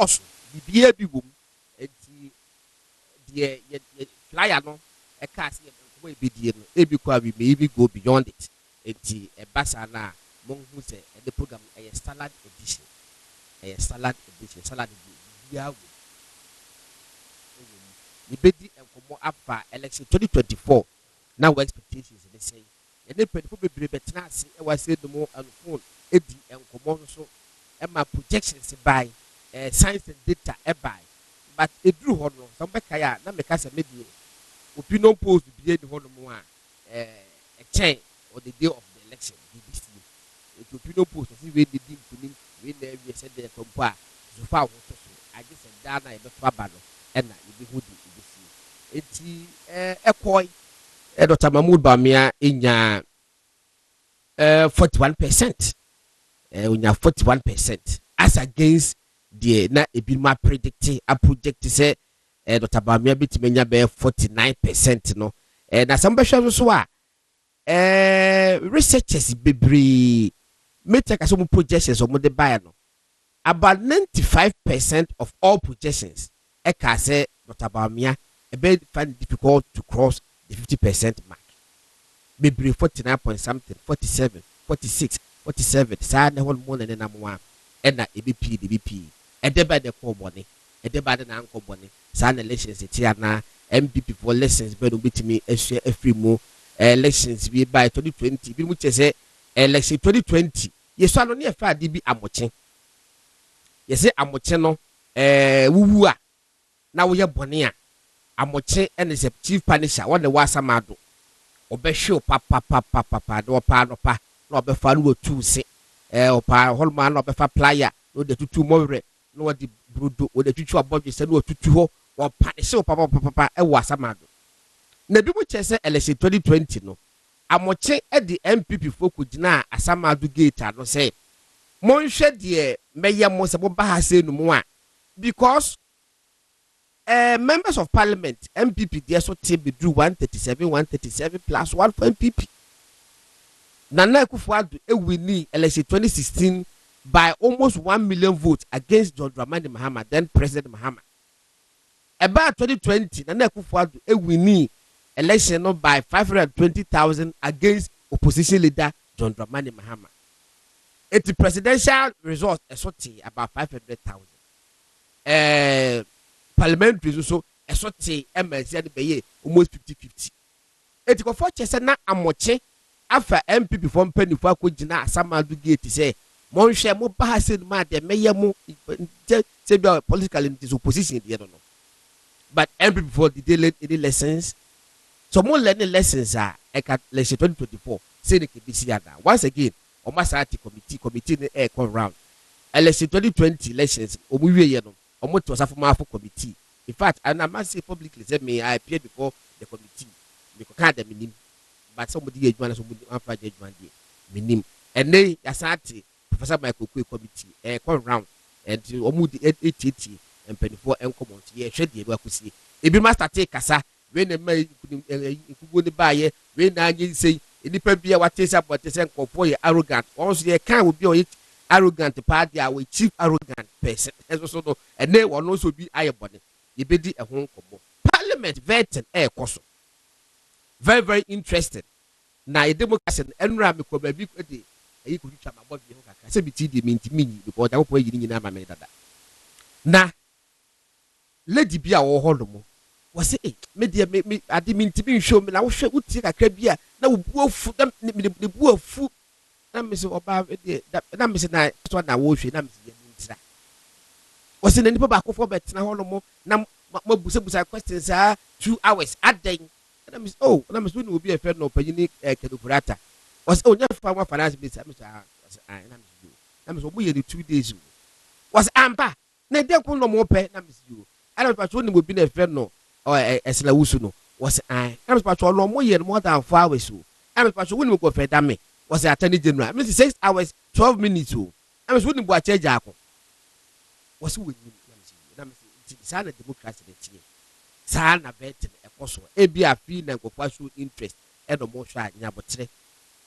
ɛdɔɔso bibia bi wom enti deɛ yɛ flyer no ɛka ase yɛ nkɔmɔ ebedie no ebi kɔ a we may even go beyond it enti ɛbasa na mo hu sɛ ɛde program ɛyɛ salad edition salad bibia wom ibedi nkɔmɔ afa election 2024 na our expectations they say yɛne mpanyinfo bebree bɛtena ase ɛwɔ ase no mu on phone edi nkɔmɔ no so ɛma projections by science and data by but eduru hɔ no sɛ mbɛka ya na meka sɛ medie opinion polls bibie ni hɔ no mu a ɛkyɛn on the day of the election BBC the opinion polls ɔsi wei ne di nkunim wei na awie sɛ deɛ kɔmpo a sofa a wɔto so agye sɛ daa na yɛbɛto aba no ɛna yɛbɛhu di BBC eti ɛkɔi Dr. Mahmoud Bamia inya 41%. Unya 41% as against the na ebima predicting a project say Dr. Bamia bitimenya be 49% no. Na some so a researchers bebree make some projections or the buy no. About 95% of all projections eka say Dr. Bamia a bit find difficult to cross the 50% mark. Maybe 49 point something, 47, 46, 47. Sad one more than number one. And that DBP. And then by the core money. And then by the uncle money. Sad elections, it's here now. MPP for lessons, but with me a share every more elections be by 2020. Be which say election 2020. Yes, I don't need a far DB I'm watching. Yes, I'm watching no. Woo. Now we are Bonia. Amoche and is a chief punisher. What the was a mado. Obesho papa no pa no be faru two say or pa holman no be fa player no the two more no the brudo or the two about you said no two or punish papa e was a mado. Na bi mo chese election 2020 no. Amoche at the MPP folk na asamado gate no say. Mon hwe de meye mo se bo ba ha say no mo a because members of parliament MPP they so team be do 137 plus 1 for MPP. Nana Akufo-Addo win election 2016 by almost 1 million votes against John Dramani Mahama, then President Mahama. About 2020, Nana Akufo-Addo win election by 520,000 against opposition leader John Dramani Mahama. It's the presidential result about 500,000. Parliamentary so a sort of MLC almost 50-50. It go for Chesana Amoche after MPP from Penny for Kujina Samadu Gate say, Monshe mo Bahasin Mad, the mayor mo political in this opposition, you don't know. But MPP for the day any lessons. So more learning lessons are at election 2024. Say the KBC once again, on Masati committee in air come round. Election 2020 elections, Omuye. Almost was a former committee. In fact, and I must say publicly, said me, I appeared before the committee. Because can't the minim, but somebody judgment, somebody unfair judgment, minim. And they asati Professor Michael Kwe committee, come round and almost the 80 and 24 and come on. Yeah, shed the work see. If you must take Kasa, when the man could buy, when I say, it depends be what is up, but the for you arrogant. Also, you can't be it. Arrogant party, our chief arrogant person. As also, and they will also be eye body. You be a home combo. Parliament veteran air coso. Very, very interested. Now, a democracy and Ram could be a day. You could come about the I said, be mean because I hope you didn't have my made that. Now, Lady Bia or Hollomo was it? Media make me, I didn't mean to be shown me. I was sure would take a crab beer. Now, wolf them, the poor food. I'm Mr. Obama, I'm Mr. Night, one I wash it. Was in any back for bet now, no more questions are 2 hours a day. And I'm oh, and I'm soon will be a friend of a unique Kedupurata. Was only for one finance business. I'm so weird 2 days. Was Ampa? Nay, there could no more pay. I'm you. I don't patrol would be a friend or a Slausuno. Was I? I was patrol no more than 4 hours. I was patrol wouldn't go for damn. Was the attorney general? I mean, 6 hours, 12 minutes. I was wouldn't watch a jackal. Was with me. Sana democracy. Sana vet a possible. A fee and go interest and no more shy in about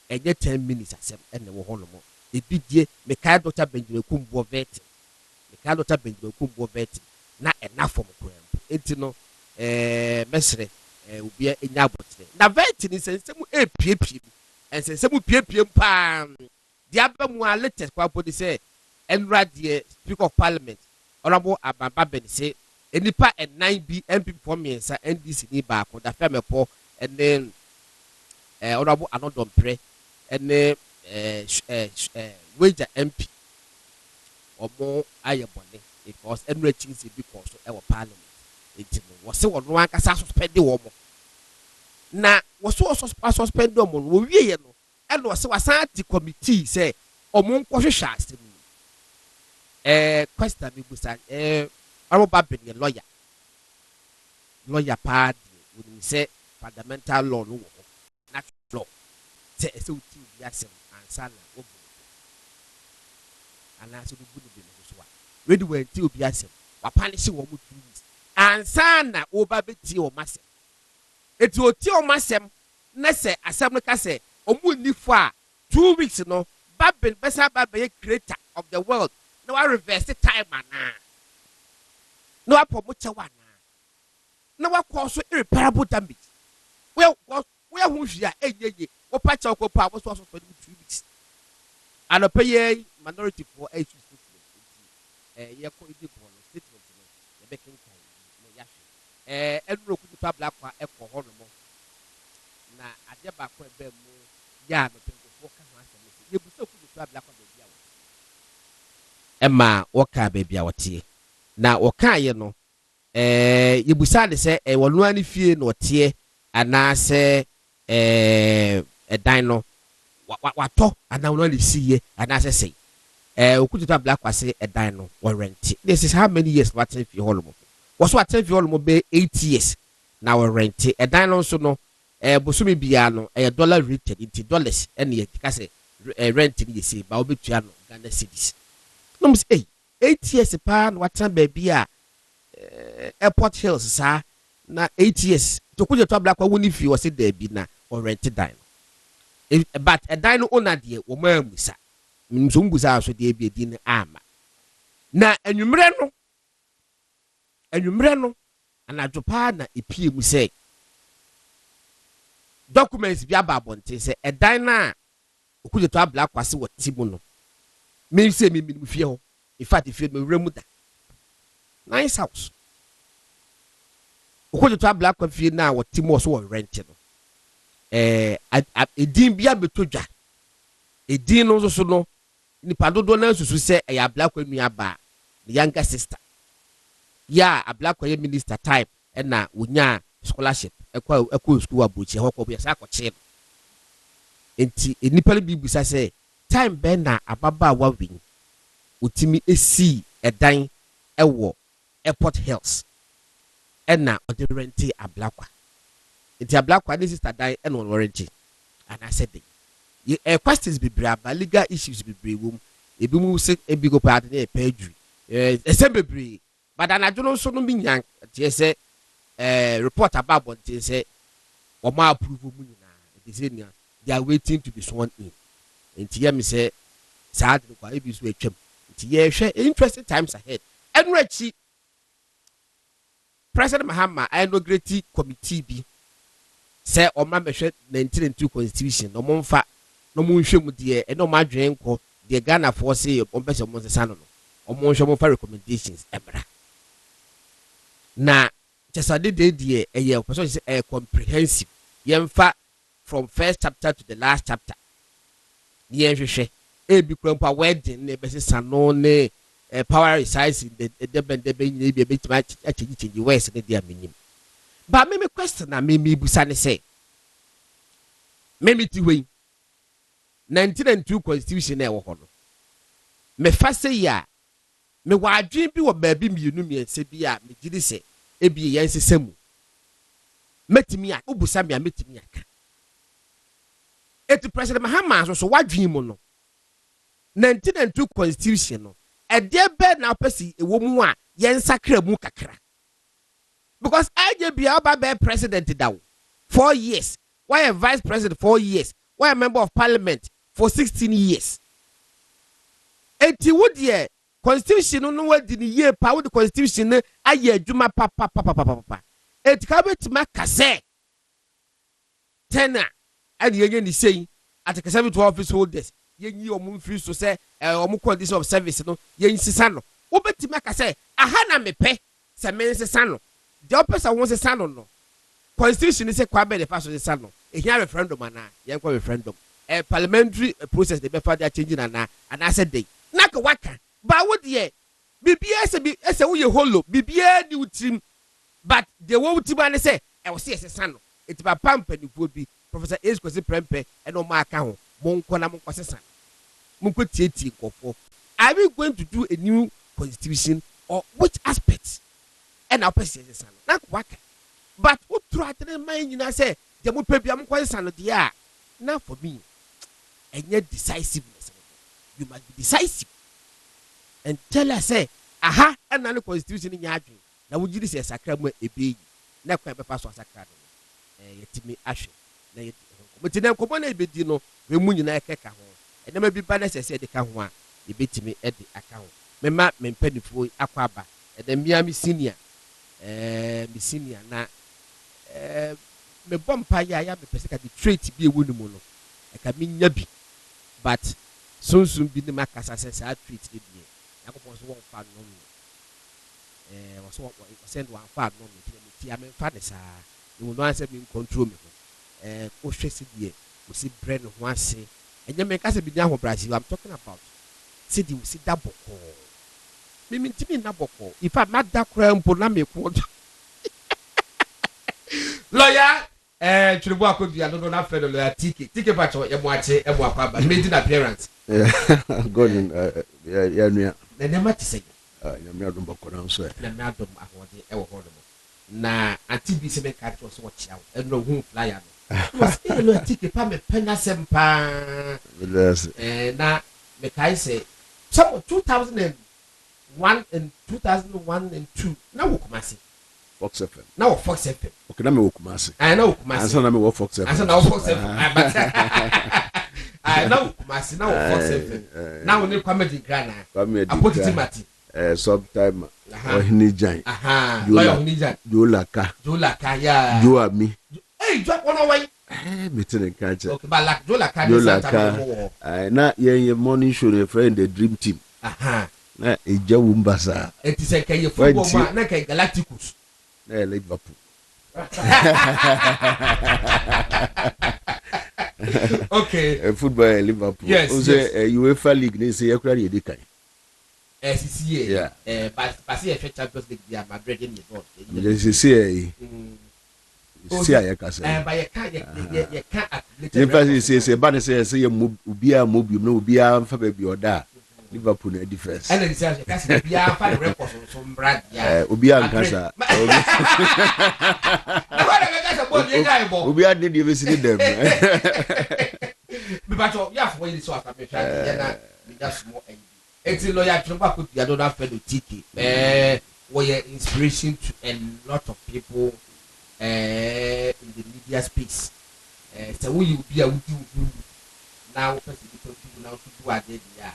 and yet 10 minutes and the whole more. The BDA, Mecca Dr. Benjamin Kumbo vet. ka Dr. Benjamin Kumbo vet na enough from kram enti no mesre obi enya abotre na vet ni sensem epiepie and sensem piepie pa dia ba mu a latest kwa body say enra de Speaker of Parliament Honorable Ababa Ben say enipa and 9B MP for me nsa NDC ni ba ko da femepo and then Honorable Anodompre and wager MP omo ayebone because enriching say because our Parliament enti no was say won wan kasa suspend wo mo na was so suspend wo mo wo wie ye no and was say wasanti committee say omo nkohwehwe asem question me busa Honorable Babin ye lawyer party would say fundamental law no wo natural law say e say uti bi asem ansa na wo ana so do bunu bi no so a ready when ti obi asem wa punish wo mu 2 weeks ansa na oba beti o masem eti oti o masem na se asem no ka se omu nifo a 2 weeks no Babin besa Babin creator of the world no I reverse the time ana no apomoche wa na na wa cause irreparable damage well we hu hwia eyeye wo pacha ko pa wo so for 2 weeks and a pay minority for a ye ko idi bolo statement no ye be kin kan no ya hwe enro ku to black kwa e ko ho no mo na ade ba ko e be mu ya no penko fo ka ho asem ye bu so ku to black kwa be bia wo ema wo ka be bia wo tie na wo ka ye no ye bu sa de se wonu ani fie no tie ana se dan no wato ana wonu ani siye ana se sei okututa black kwase dan no wo rent this is how many years what if you holomo was what if you holomo be 8 years na wo rent dan no so no bosumi bia no dollar rated into dollars ene ka se rent ni yesi ba obetua no Ghana cedis no mo say 8 years pa no watan ba bia airport hills sa na 8 years to kututa black kwa woni fi wo se da bi na wo rent dan but a dan no owner de wo ma musa mzumbuza so de bi din ama na anwumre no anajopa na epie mu say documents bi ababonte say edan na okujeto abla kwase woti mu no me say me fie ho in fact fie me wremu da nice house okujeto abla kwa fie na woti mu so wo rent no edin bi abetodwa edin no so no nipa dodo na susu se ya abla kwa nua ba the younger sister ya abla kwa ye minister type na wonya scholarship ekwa school abuchi ho ko bi sa akọche enti enipa bi busa se time be na ababa wa win utimi esi edan ewo airport hills na ode renti ablakwa enti ablakwa ni sister dan na on warranty and I said questions be braba legal issues be brewum ebi mu se ebi go part na e pedri be but anajono so no bi nyan tie se report about bonte say oma approve mu nyina they say they are waiting to be sworn in enti ya me say sad kwa ebi so atwam enti ye hwe interesting times ahead enrechi President Mahama inaugurated committee bi say oma mehwe 1992 constitution no momfa no munhwe mu de e no madwen nko de Ghana for say ompese mo sesa no omonhwe mo fa recommendations ebra na chesade de eye person say comprehensive yemfa from first chapter to the last chapter ye hwehwe e bi krampa wedding ne be sesa no ne power resides in the be nyina bi be tima change west ne dia menim ba me question na me busa ne say me ti hwe 1992 constitution e wo ho no me fa say ya me wadwen bi wo baabi mienu miense bi a me gidi se ebi yensesemu metimi a obusa me a metimi aka eti President Mahama so wadwen mu no 1992 constitution no e de be na pesi ewo mu a yensakra mu kakra because IJB aba be president dawo 4 years why a vice president 4 years why a member of parliament for 16 years eti wo de constitution no wadi ni ye pa wo the constitution no aye adwuma pa etika betima kase tena ade yenye ni sei at kase to office holders yenyi omu free so say omu condition of service no yenyi sisa no wo betima kase aha na mepe se men sisa no the opposite won sisa no constitution say kwa be the pass sisa no ehia referendum ana yen kwa referendum parliamentary process they be for their changing and I said they na ka waka ba wo de bibia se wo ye holo bibia ni utim but the wo utim an say e wo se sesa no it ba pampanipo bi professor Ace Kwesi Prempe e no ma aka ho monko na monko sesa monko tietie nkofo are we going to do a new constitution or which aspects and our person sesa no na ka waka but wo tro atene man nyina say de mo pa bia monko sesa no de a now for me and yet decisiveness you must be decisive and tell us say aha and na constitution in yadwin na wo gidi say sakra mu ebeyi na kwa be pass sakra no yetimi ahwe na yet komiti na komo na ebedi no we mu nyina ekeka ho and na bi ba na say de ka ho a ebetimi e de aka ho mema mempanifo akwaba and then me senior na me bompa ya me pese ka the trait bi ewu nimu no e ka me nya bi but sunsun bi ne makasa se sa trait de bi yakopon so won fa no wo so send one fa no me ti am fa de sa you no answer me control me o hwese die o si brain ho ase enye me ka se bi nya ho Brazil I'm talking about see the see that boko me ntimi na boko if I mad that crime po na me ko lawyer Chiribu Akodua no na friend lawyer TK pacho ye mo ache e mo akwaba making appearance God ya nua na nema ti say ya me adom bako na so na me adom ahode e wo hodo na anti bi se me ka to so chia e no hu flyer no was e lawyer TK pa me pena sempa na me kai say some 2001 and 2001 and 2 na wo komase Fox FM. Now Fox FM. Okay, na me wo Kumasi. I know Kumasi. Ansa na me wo Fox FM. Ansa na wo Fox FM. I know Kumasi now Fox FM. Now we need comedy grana. Apotiti mati. Sometime Ohini Jan. Lawyer Ohini Jan. Jolaka yeah. Joami. Hey, drop one away. Meeting in culture. Okay, but like Jolaka. Na ye morning show the friend the dream team. Na eja wumbasa. It is a kay football man na kay Galacticus. Liverpool. Okay. Football Liverpool. Yes. UEFA League they say yakura ye dekai. SCCA. Yeah. But see a Champions League they are Madrid in the board. Yes, see. See ayakasa. But you can't. In fact, say ban say ubia mobium no ubia fa baby oda. Liverpool na defense. And it says kasi bia fa the record so brand ya. Ubia nkasa. Ubia dey dey visit them. But you for you so after me try na me just small end. It's lawyer Chiribu Akodua don't have fellow TK. We inspiration to a lot of people in the media space. So we be a now person people now to do a day there.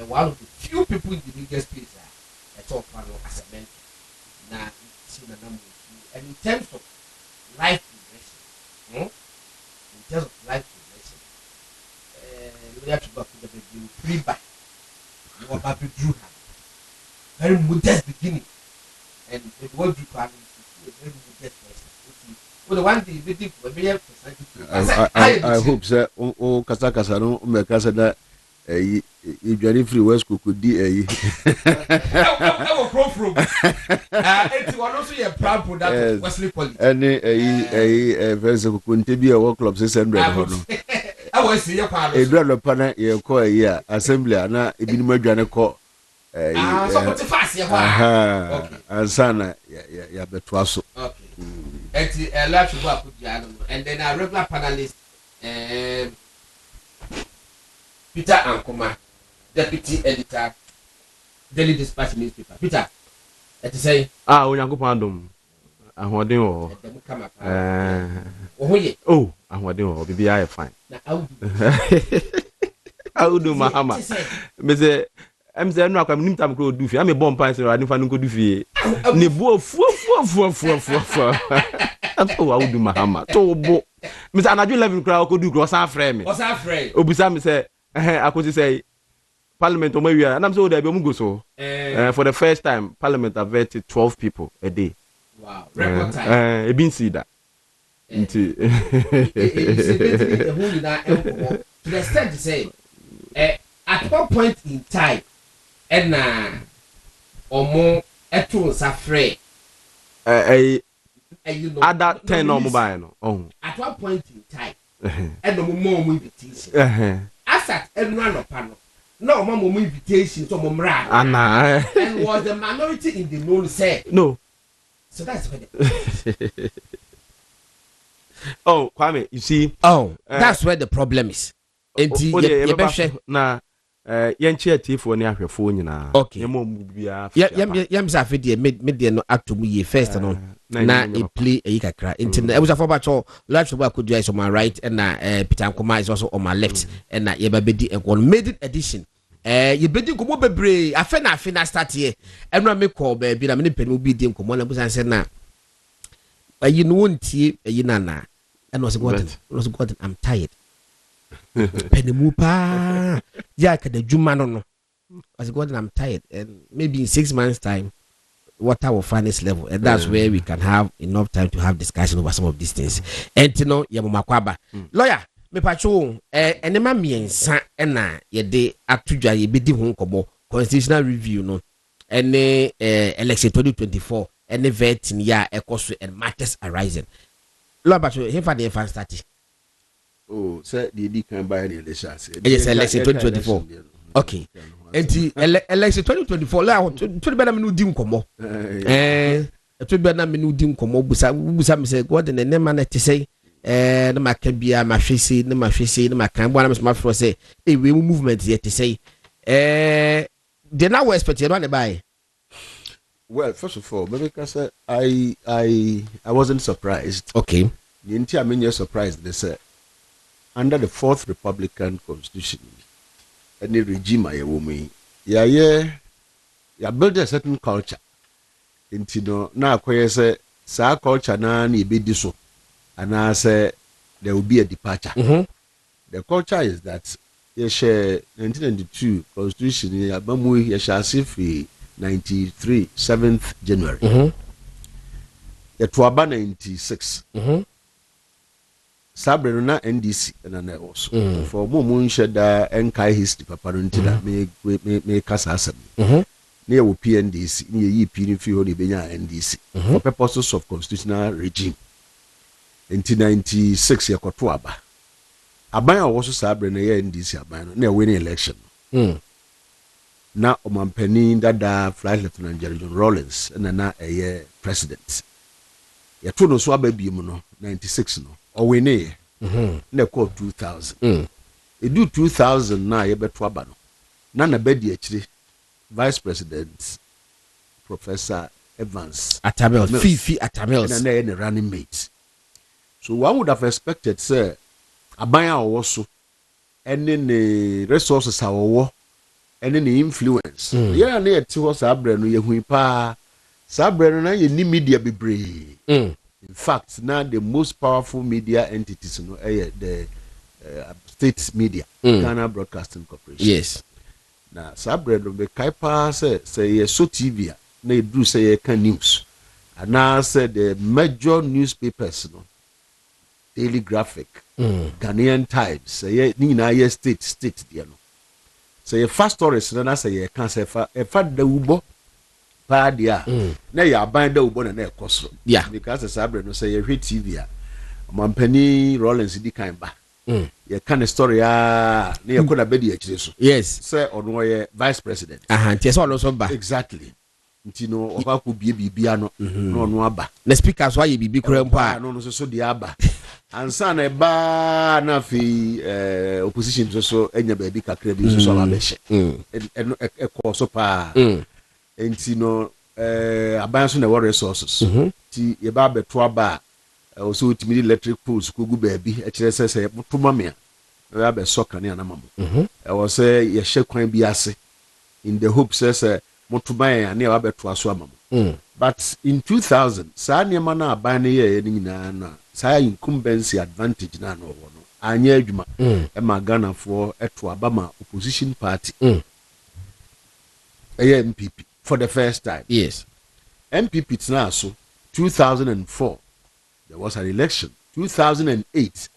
One of the few people in the media space at all as a mentor. Now, and in terms of life progression, we have to go to the free by your baby drew her. Very modest beginning, and the word requirement is very modest person. Well, the one thing they did for me, I hope that oh Kasakasa no Mekasa that if you are free West could di I will grow from it was also a proud product of Wesley College. Any verse could be a work club 600. I was see a brother pana ye call a year assembly and a bit call so fast and sana ya betwaso. Okay. And a to work with and then a regular panelist Peter Ankoma, Deputy Editor, Daily Dispatch newspaper. Peter, let's say. Onyango pandom. Ahoden o. Oh, ahoden o. Bibi aye fine. Na how do Mahama. Me say I'm saying no akwa nim tam ko do fi am bomb pan say ade fa no ko do fi ne bo fu am so wa do mahama to bo me say anaju 11 kra ko do cross afre me obusa me say akosi say Parliament o mawi and I'm so there be go so for the first time Parliament have vetted 12 people a day. Wow, record time. Been see that. To the extent to say, at what point in time, and or more, at all, afraid. Other 10 or mobile. Oh. At what point in time, and no more invitation. Asat and run of panel. No more invitation to Momra. And was the minority in the known say. No. So that's where oh, Kwame, you see. Oh, that's where the problem is. Na yenchi atifo ni ahwefo nyina. Okay. Yemo mu bia. Yam sa fe de me no atom ye first no. Na e play e kakra. Nti e busa for bacho live show akodi is on my right and na Peter Nkoma is also on my left and na ye ba bedi enko made edition. Ye bedi nkomo bebre afe na start here. Eno me call ba bi na me penu bi di nkomo na busa say na ayi no wontie ayi na and was God I'm tired. Penemupa Jack the Jumano. As God, I'm tired, and maybe in 6 months' time, water will find its level, and that's where we can have enough time to have discussion over some of these things. And you know, Yamumakwaba lawyer, me pacho, and the mammy and son, and ye de actually ye bidi hunkobo constitutional review no, and election 2024, and the vet in ya echoes and matters arising. Lord, but you have the fan starting. Oh, sir, the can buy the election. Yes, election 2024. Okay. And election 2024, la to be na me no di nkomo. To be na me no di nkomo busa me say God na ne man te say na maka bia ma hwese na ma hwese na maka bo na me fro say we movement here te say they now expect you no buy. Well, first of all, maybe because I wasn't surprised. Okay. The entire mean surprised they said under the 4th Republican Constitution, any regime I woman, yeah, build a certain culture. Into no now say sa culture na ni be diso, and I say there will be a departure. The culture is that you share 1992 Constitution, you shall see 93 7th January. The Tuaba 96. Sabre na NDC na na also for mo sheda enkai history papa no ntida me kasa asem na ye PNDC na ye EP ni fi ho de benya NDC for purposes of constitutional regime in 96 ye koto aba aban a wo so sabre na ye NDC aban no na win election na omampani dada Flight Lieutenant General Rawlings na eye president ye to no so aba biem no 96 no or we ne na call 2000 e do 2000 na ye beto aba no na bedi akire vice president Professor Evans Atamel Fifi Atamel na ne running mate, so one would have expected say aban a wo so ene ne resources a wo ene ne influence ye na ye ti ho sa abre no ye hu pa sa abre no na ye ni media bebre. In fact, now the most powerful media entities, the state media, Ghana Broadcasting Corporation. Yes. Now, Sabre be Kaipa say so TV, they do say can news, and now say the major newspapers, Daily Graphic, Ghanaian Times, say Nina state, you know. Say fast stories, and I say can say fa the Ubo. Padia na ya banda ubo na ekoso because Sabre no say you TV a Mampani Rawlings di kan ba ye kan story na ye ko na bedi akire so yes say ono ye vice president nti so ono so ba exactly nti no okwa ko bie bibia no no ono aba na speaker so aye bibi kura mpa no so di aba ansa na ba na fi opposition so enya ba bi kakra bi so aba be hye e so pa enti no aban so na war resources ti ye ba beto aba also ultimate electric poles ko gu ba bi e kire se to mame a be so kan na mamo e wo se ye hye kwan bi ase in the hope says motuman and never bet to aswam. But in 2000, Sanya na ban ye na sa incumbency advantage na no no. Anya adwuma e ma Ghana for eto abama opposition party. MPP for the first time. Yes. MPP tna so 2004 there was an election. 2008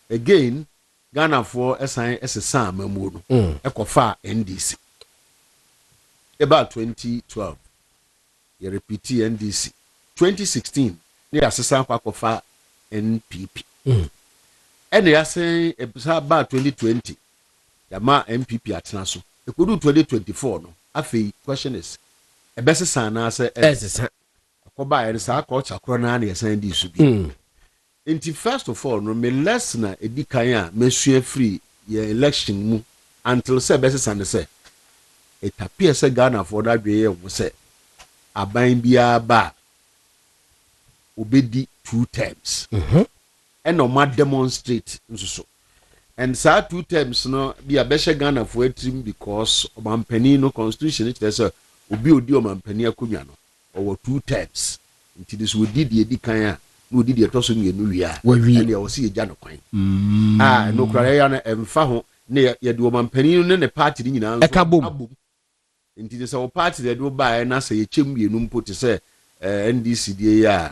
again Ghana for assign SSA mamu no ekofa NDC. About 2012 you repeat NDC. 2016 they assess kwa NPP. And they are saying about 2020 yama MPP atena so. E could do 2024 no. Afi question is e best sana say SSA akoba e sa culture kro na na yesan di su bi. Inti first of all no me less na edi kan a mesua free your election mu until say best sana say it appears say Ghana for that way we say aban bia ba obedi 2 terms. And no ma demonstrate nso. And sa 2 terms no be a beshe Ghana for team because omampani no constitution it say obi odi omampani akonwa no or 2 terms. Nti this we did the kan a no did the toso mienu wia. And they will see eja no kwan. No kraya ya na emfa ho na ye de omampani no ne party ni nyina nso abom. Nti this our party they do buy na say ye chem mienu mpo te say NDC die ya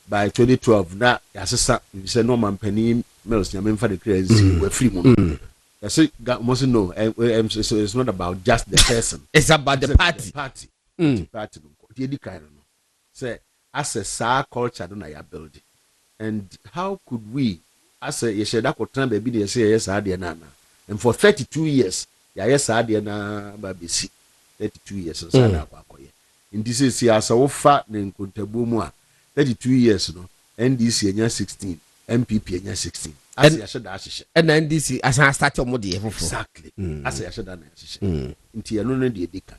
by 2012 na yasesa we say no man penny mills nyamemfa the crazy we free mum. I say must know so it's not about just the person. It's about the party. Party. The party no di kind no. Say as a culture no na ya build. And how could we as a ye sheda ko tran baby dey say yes ade na na. And for 32 years ya yes ade na ba besi 32 years so na akoye. In this is as a wo fa na nkontabu mu a 32 years no NDC enya 16 MPP enya 16 as ya sheda ahihye and NDC as an start your mode exactly as ya sheda na ahihye nti eno no de edika.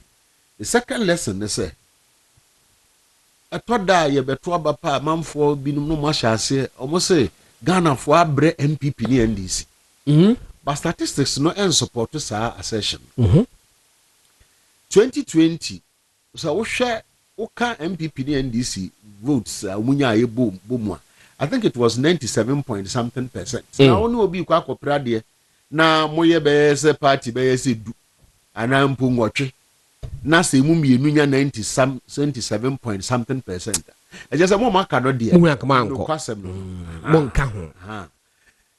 The second lesson is say atoda ye beto abapa manfo binum no mahase omo say Ghana for abre MPP ni NDC but statistics no en support sa assertion 2020 so wo hwe Oka MPP and NDC votes munya ye boom. I think it was 97 point something %. Now only obi kwa kopra de na moye be se party be se du ana mpu nwotwe na se mu mienu nya 97 point something %. E just mo maka no de mu yakama anko mo nka ho.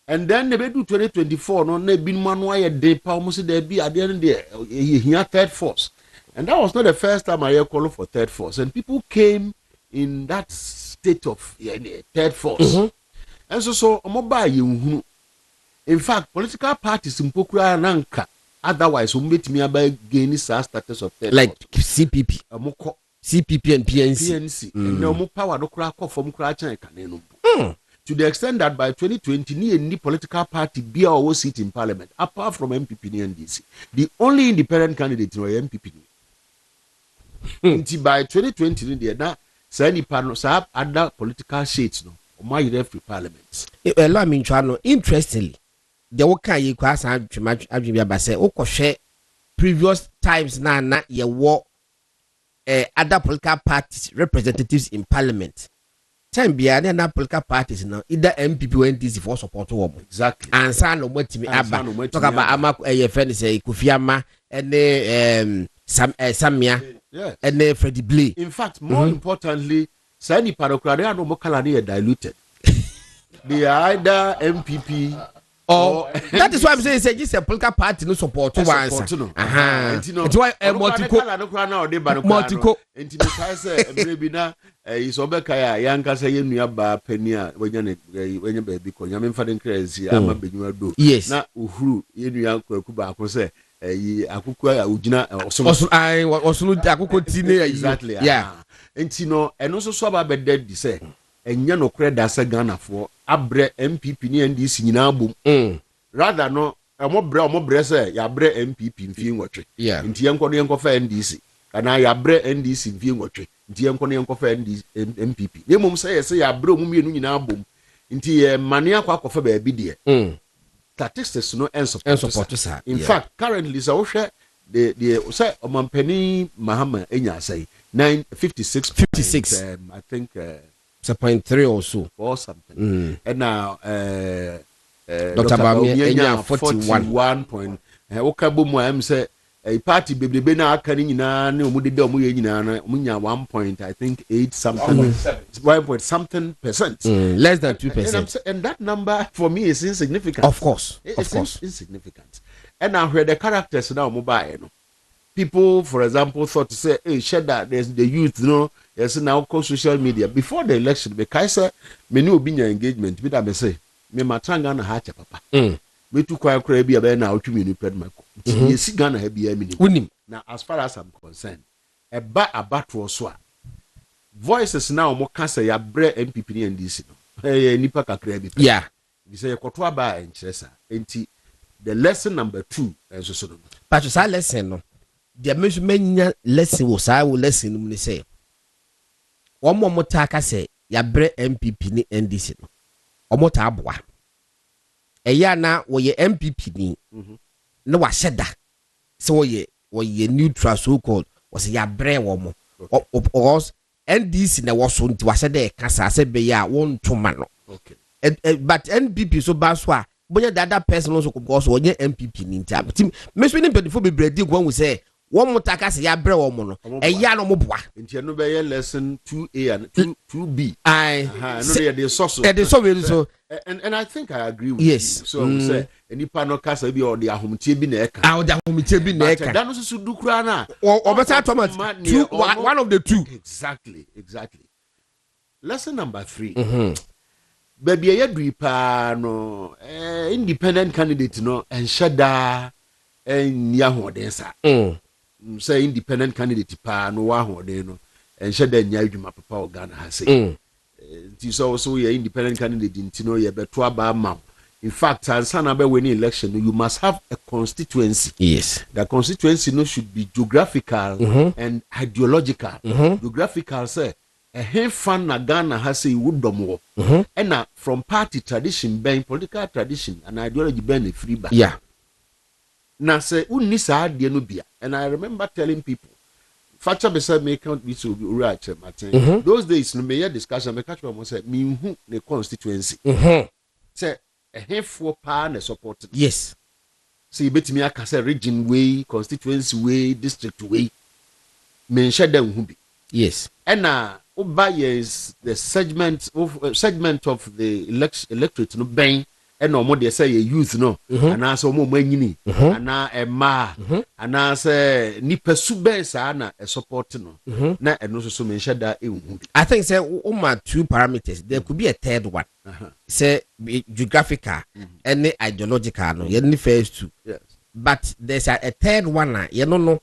And then they do 2024 no na binmu anu aye de pa omo se de bi ade no de here third force. And that was not the first time I called for third force. And people came in that state of third force. And so mobile. In fact, political parties in Pokura Nanka, otherwise, who meet me about gaining status of third like force. CPP. CPP and PNC. And no more power no crack from Kracha and to the extent that by 2020, any political party be our seat in parliament, apart from MPP and NDC. The only independent candidate was MPP. Until by 2020 there na say ni pa no say other political shades no o ma yire free parliament allow me to know interestingly the woka ye kwa san adwuma ba say okohwe previous times na ye wo other political parties representatives in parliament time bia na political parties no either MPP or NDC for support wo exactly and san no matimi aba talk about ama ye friend say Kofi Ama and Samia yes. And Freddie Blay. In fact, more importantly, Sani Parokrade and Omokalani are diluted. They are either MPP or that is why I'm saying it's a political party no support to answer. It's why multico. And to say maybe now is Obekaya, Yanka say you ba penia when you baby con yamin faden crazy. I'm a big do. Yes. Now Uhuru, you Kuba say. Akukwa ujina osunu akukọ tine exactly yeah entino eno so aba be dead say enya no kre da se Ghana for abre MPP ni NDC nyina abom rather no omo bre say ya bre MPP mfie nwotwe nti yenko no yenko fa NDC kana ya bre NDC mfie nwotwe nti yenko no yenko fa MPP nemom say yes ya bre omum yenu nyina abom nti ye mane akwa ba bi de statistics no en support sir. In fact, currently so the say omampani Mahama enya say 956 56 I think it's a 0.3 or so or something and now Dr. Bawumia enya 41 point okabu mu am say a party bebrebe na aka ni nyina na omu de omu ye nyina na omu nya 1 point I think 8 something 1 point something percent less than 2%, and that number for me is insignificant. Of course. Insignificant. And now where the characters now mobile, no? People, for example, thought to say, hey, share that there's the youth, you know, yes, now call social media before the election. Because say, me no be engagement. But I say, me matanga na hacha papa. Me too quite crazy about now to me no pred my. Yes, Ghana have be a minimum. Now, as far as I'm concerned, a battle so. Voices now more cancer ya bre MPP and this no. Hey, nipa kakra bi. Yeah. We say kotwa ba enchesa. Enti the lesson number 2 enso so no. But sa lesson no. The menya lesson wo sa wo lesson no ni say. Omo motaka say ya bre MPP ni NDC no. Omo ta aboa. Eya na wo ye MPP ni. Na wa sheda. So wo ye neutral so called was ya bre wo mo. Or NDC na was so nti wa sheda e kasa se be ya won toma no. Okay. But NPP so baswa bonya the other person also because onye MPP ni nti me so ni mpedifo be bredi gwan we say one mutaka se ya bre wo mo no eya no mo boa nti no be lesson 2A and 2B no they so so and I think I agree with yes. You so say enipa no kasa bi or the ahomtie bi na eka the ahomtie bi na eka that no so du kura na o better automat one of the two exactly lesson number 3 baby ye dui pa no independent candidate no enshada en ya hoden sa say independent candidate pa no wa hoden no enshada nya adwuma papa o Ghana ha say ti so ye independent candidate nti no ye beto aba ma. In fact, answer na be winning election you must have a constituency. Yes, the constituency no should be geographical and ideological. Geographical say a fan na Ghana has a woodom and from party tradition, being political tradition and ideology being a free back. Yeah. Now say unisa dienubia, and I remember telling people, Facha beside me count me to be right, Martin. Those days, no mayor discussion, me catch one say me who the constituency. Say a handful pan supported. Yes. See, bet me I say region way, constituency way, district way. Mention them who be. Yes. And is the segment of the electorate no bang and no more they say a youth no and also more money and a ma and say nipa sube a support no na and also mention that I think say my 2 parameters there could be a third one say geographical and ideological no you need first 2 yes but there's a third one you know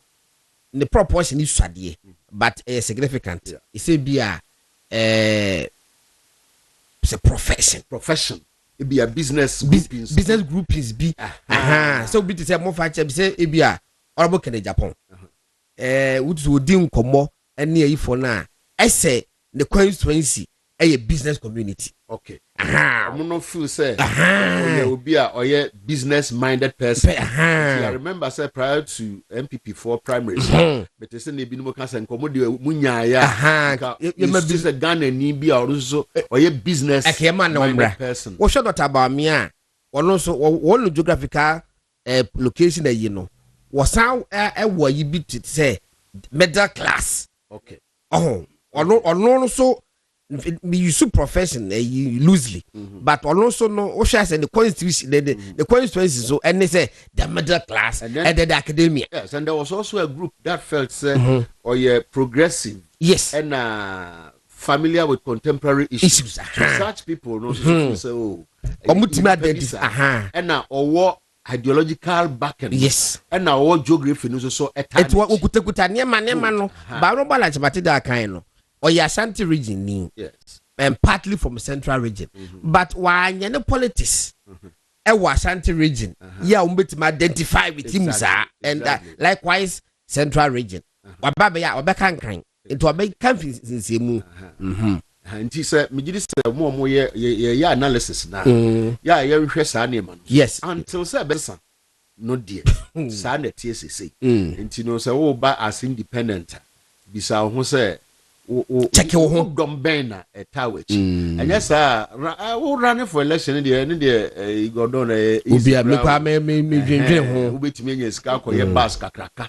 the proportion is sadie but significant it's a be it's a profession it be a business groupings be so be to say more factor be say e be a orabo kene Japan which would din komo any e for na I say the constituency a business community. Okay. I'm not feel say will be a business minded person. I remember say prior to MPP4 primaries, but they say they be no cancer and commodity munya ya. You must be a Ghana ni be also or a business minded person. What should not about me? One also one geographical location that you know was how were you be to say middle class. Okay. Or no so. We use profession loosely, but also no Osha and the constitution, the constituency so and they say the middle class and then the academia. Yes, and there was also a group that felt or progressive. Yes, and familiar with contemporary issues. Such people no say and or what ideological backend. Yes, and now what geography no so it was ukuta nema no ba no balance matida kind no. Or your Ashanti region, yes, and partly from central region, but why any politics? Ashanti region, identify with him, sir, and likewise central region. Wababa, Wabakan, into a big camping since you move. And he said, me did say more analysis now. Yeah, you request man. Yes, until Sabessa. no dear saa na tie sese nti no sɛ wo ba as independent bisa ho sɛ check wo ho dom ben na etawachi anya saa wo run for election dear ne dear godon obi a me kwa me dwendwen ho wo betimi anya sika akoye bus kakraka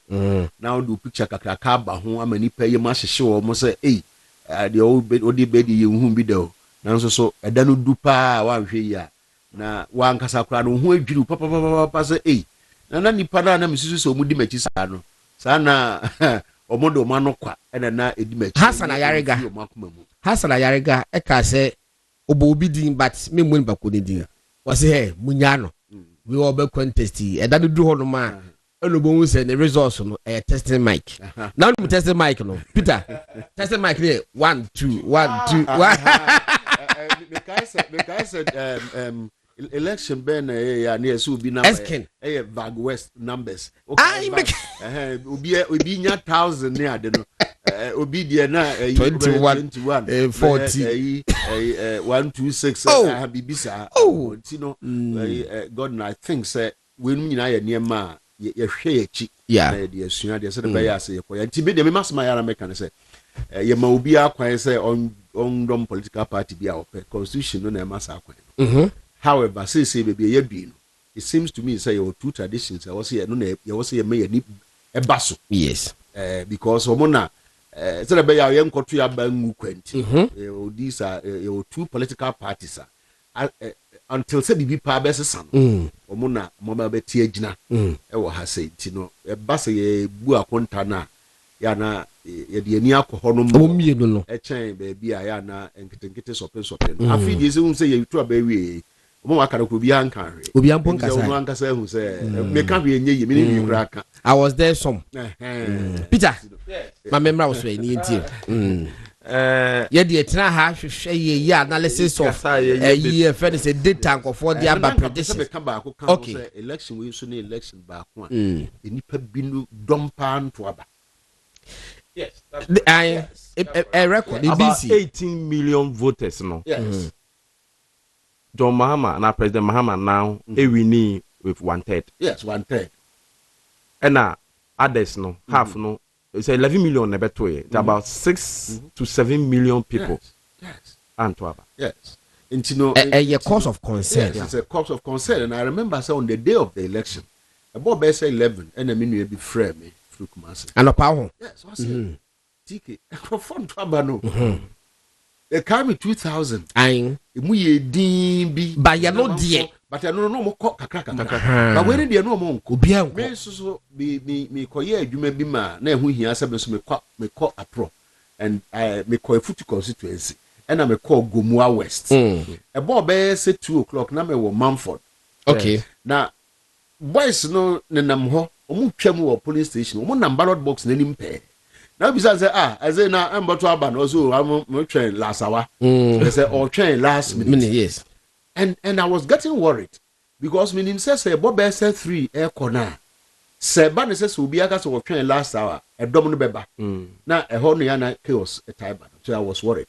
na wo do picture kakraka ba ho amani pa ye ma hyehye wo mo sɛ de o de bedi ye hu bi da o nanso so ɛda no du pa wa hwe yi a na wa nkasa kra no ho adwiri papa sɛ na nipa na misusu sɛ omudi machi saa no saa na omodo ma no kwa na edi machi Hassan Ayarega e ka sɛ obo obi din but me mu nba ko ne din was he munya no we all be contest ɛda no du ho no ma elobo hu sɛ ne results no testing mic now no testing mic no Peter testing mic there 1 2 1 2 the guy said election ben ya na so bi number Vag West numbers okay obi nya 1000 ne ade no obi de na 21 40 126 bibisa ti no God na I think say we nyina ya niema ye hwe echi na de asua de se de be ya se yekoya nti be de me masma ya na meka ne se ye ma obi akwan se on dom political party bi a ope constitution no na masa akwan however say baby ye bi no it seems to me say your two traditions I was here no na you was here me ni ebaso yes because omona say be ya ye nkoto ya ba ngu kwanti these are your two political parties until say bibi pa be sesa no omona mo ba beti agina wo ha say ti no ebaso ye bu akonta na ya na ye de ani akọ no mo mienu no chen baby ya na enketenkete sopen afi de se say ye tu aba wi mo akara ko bi anka hwe obi ampon kasa mo anka say hu say me ka hwe enye ye me ni bi kra ka I was there some Peter my memory was wey ni ntie ye de tena ha hwehwe ye analysis of ye friend say data nkofo de aba prediction okay election we so na election ba ko enipa bi no dompa nto aba yes a record about 18 million voters no yes John Mahama and President Mahama now winning with 1/3. Yes, 1/3. And others no half no. It's 11 million it's about 6 to 7 million people. Yes. Antwerp. Yes. A cause of concern. Yes, it's a cause of concern. And I remember say on the day of the election, about best 11 and I mean you be frame me through Kumasi. And power. Yes, what's it? TK. From Twabano. They carry 2000. Ayin. Mu ye din bi. But you no dear. But I no mo kakra. But when dey no mo nko. Bia nko. Me so me koye adwuma bi ma na ehu hia se me so me kɔ apro. And me kɔ Futu constituency. And I me kɔ Gomua West. About be say 2 o'clock na me wo Manford. Okay. Na boys no nenam ho. Omu twam wo police station. Omu na ballot box na nim pe. Now besides say I say na emboto aba no so I'm train last hour. They say or train last minute. Yes. And I was getting worried because meaning say Bob said 3 air corner. Say ban says will be aka so train last hour a domino beba. Now a whole yana chaos a time. So I was worried.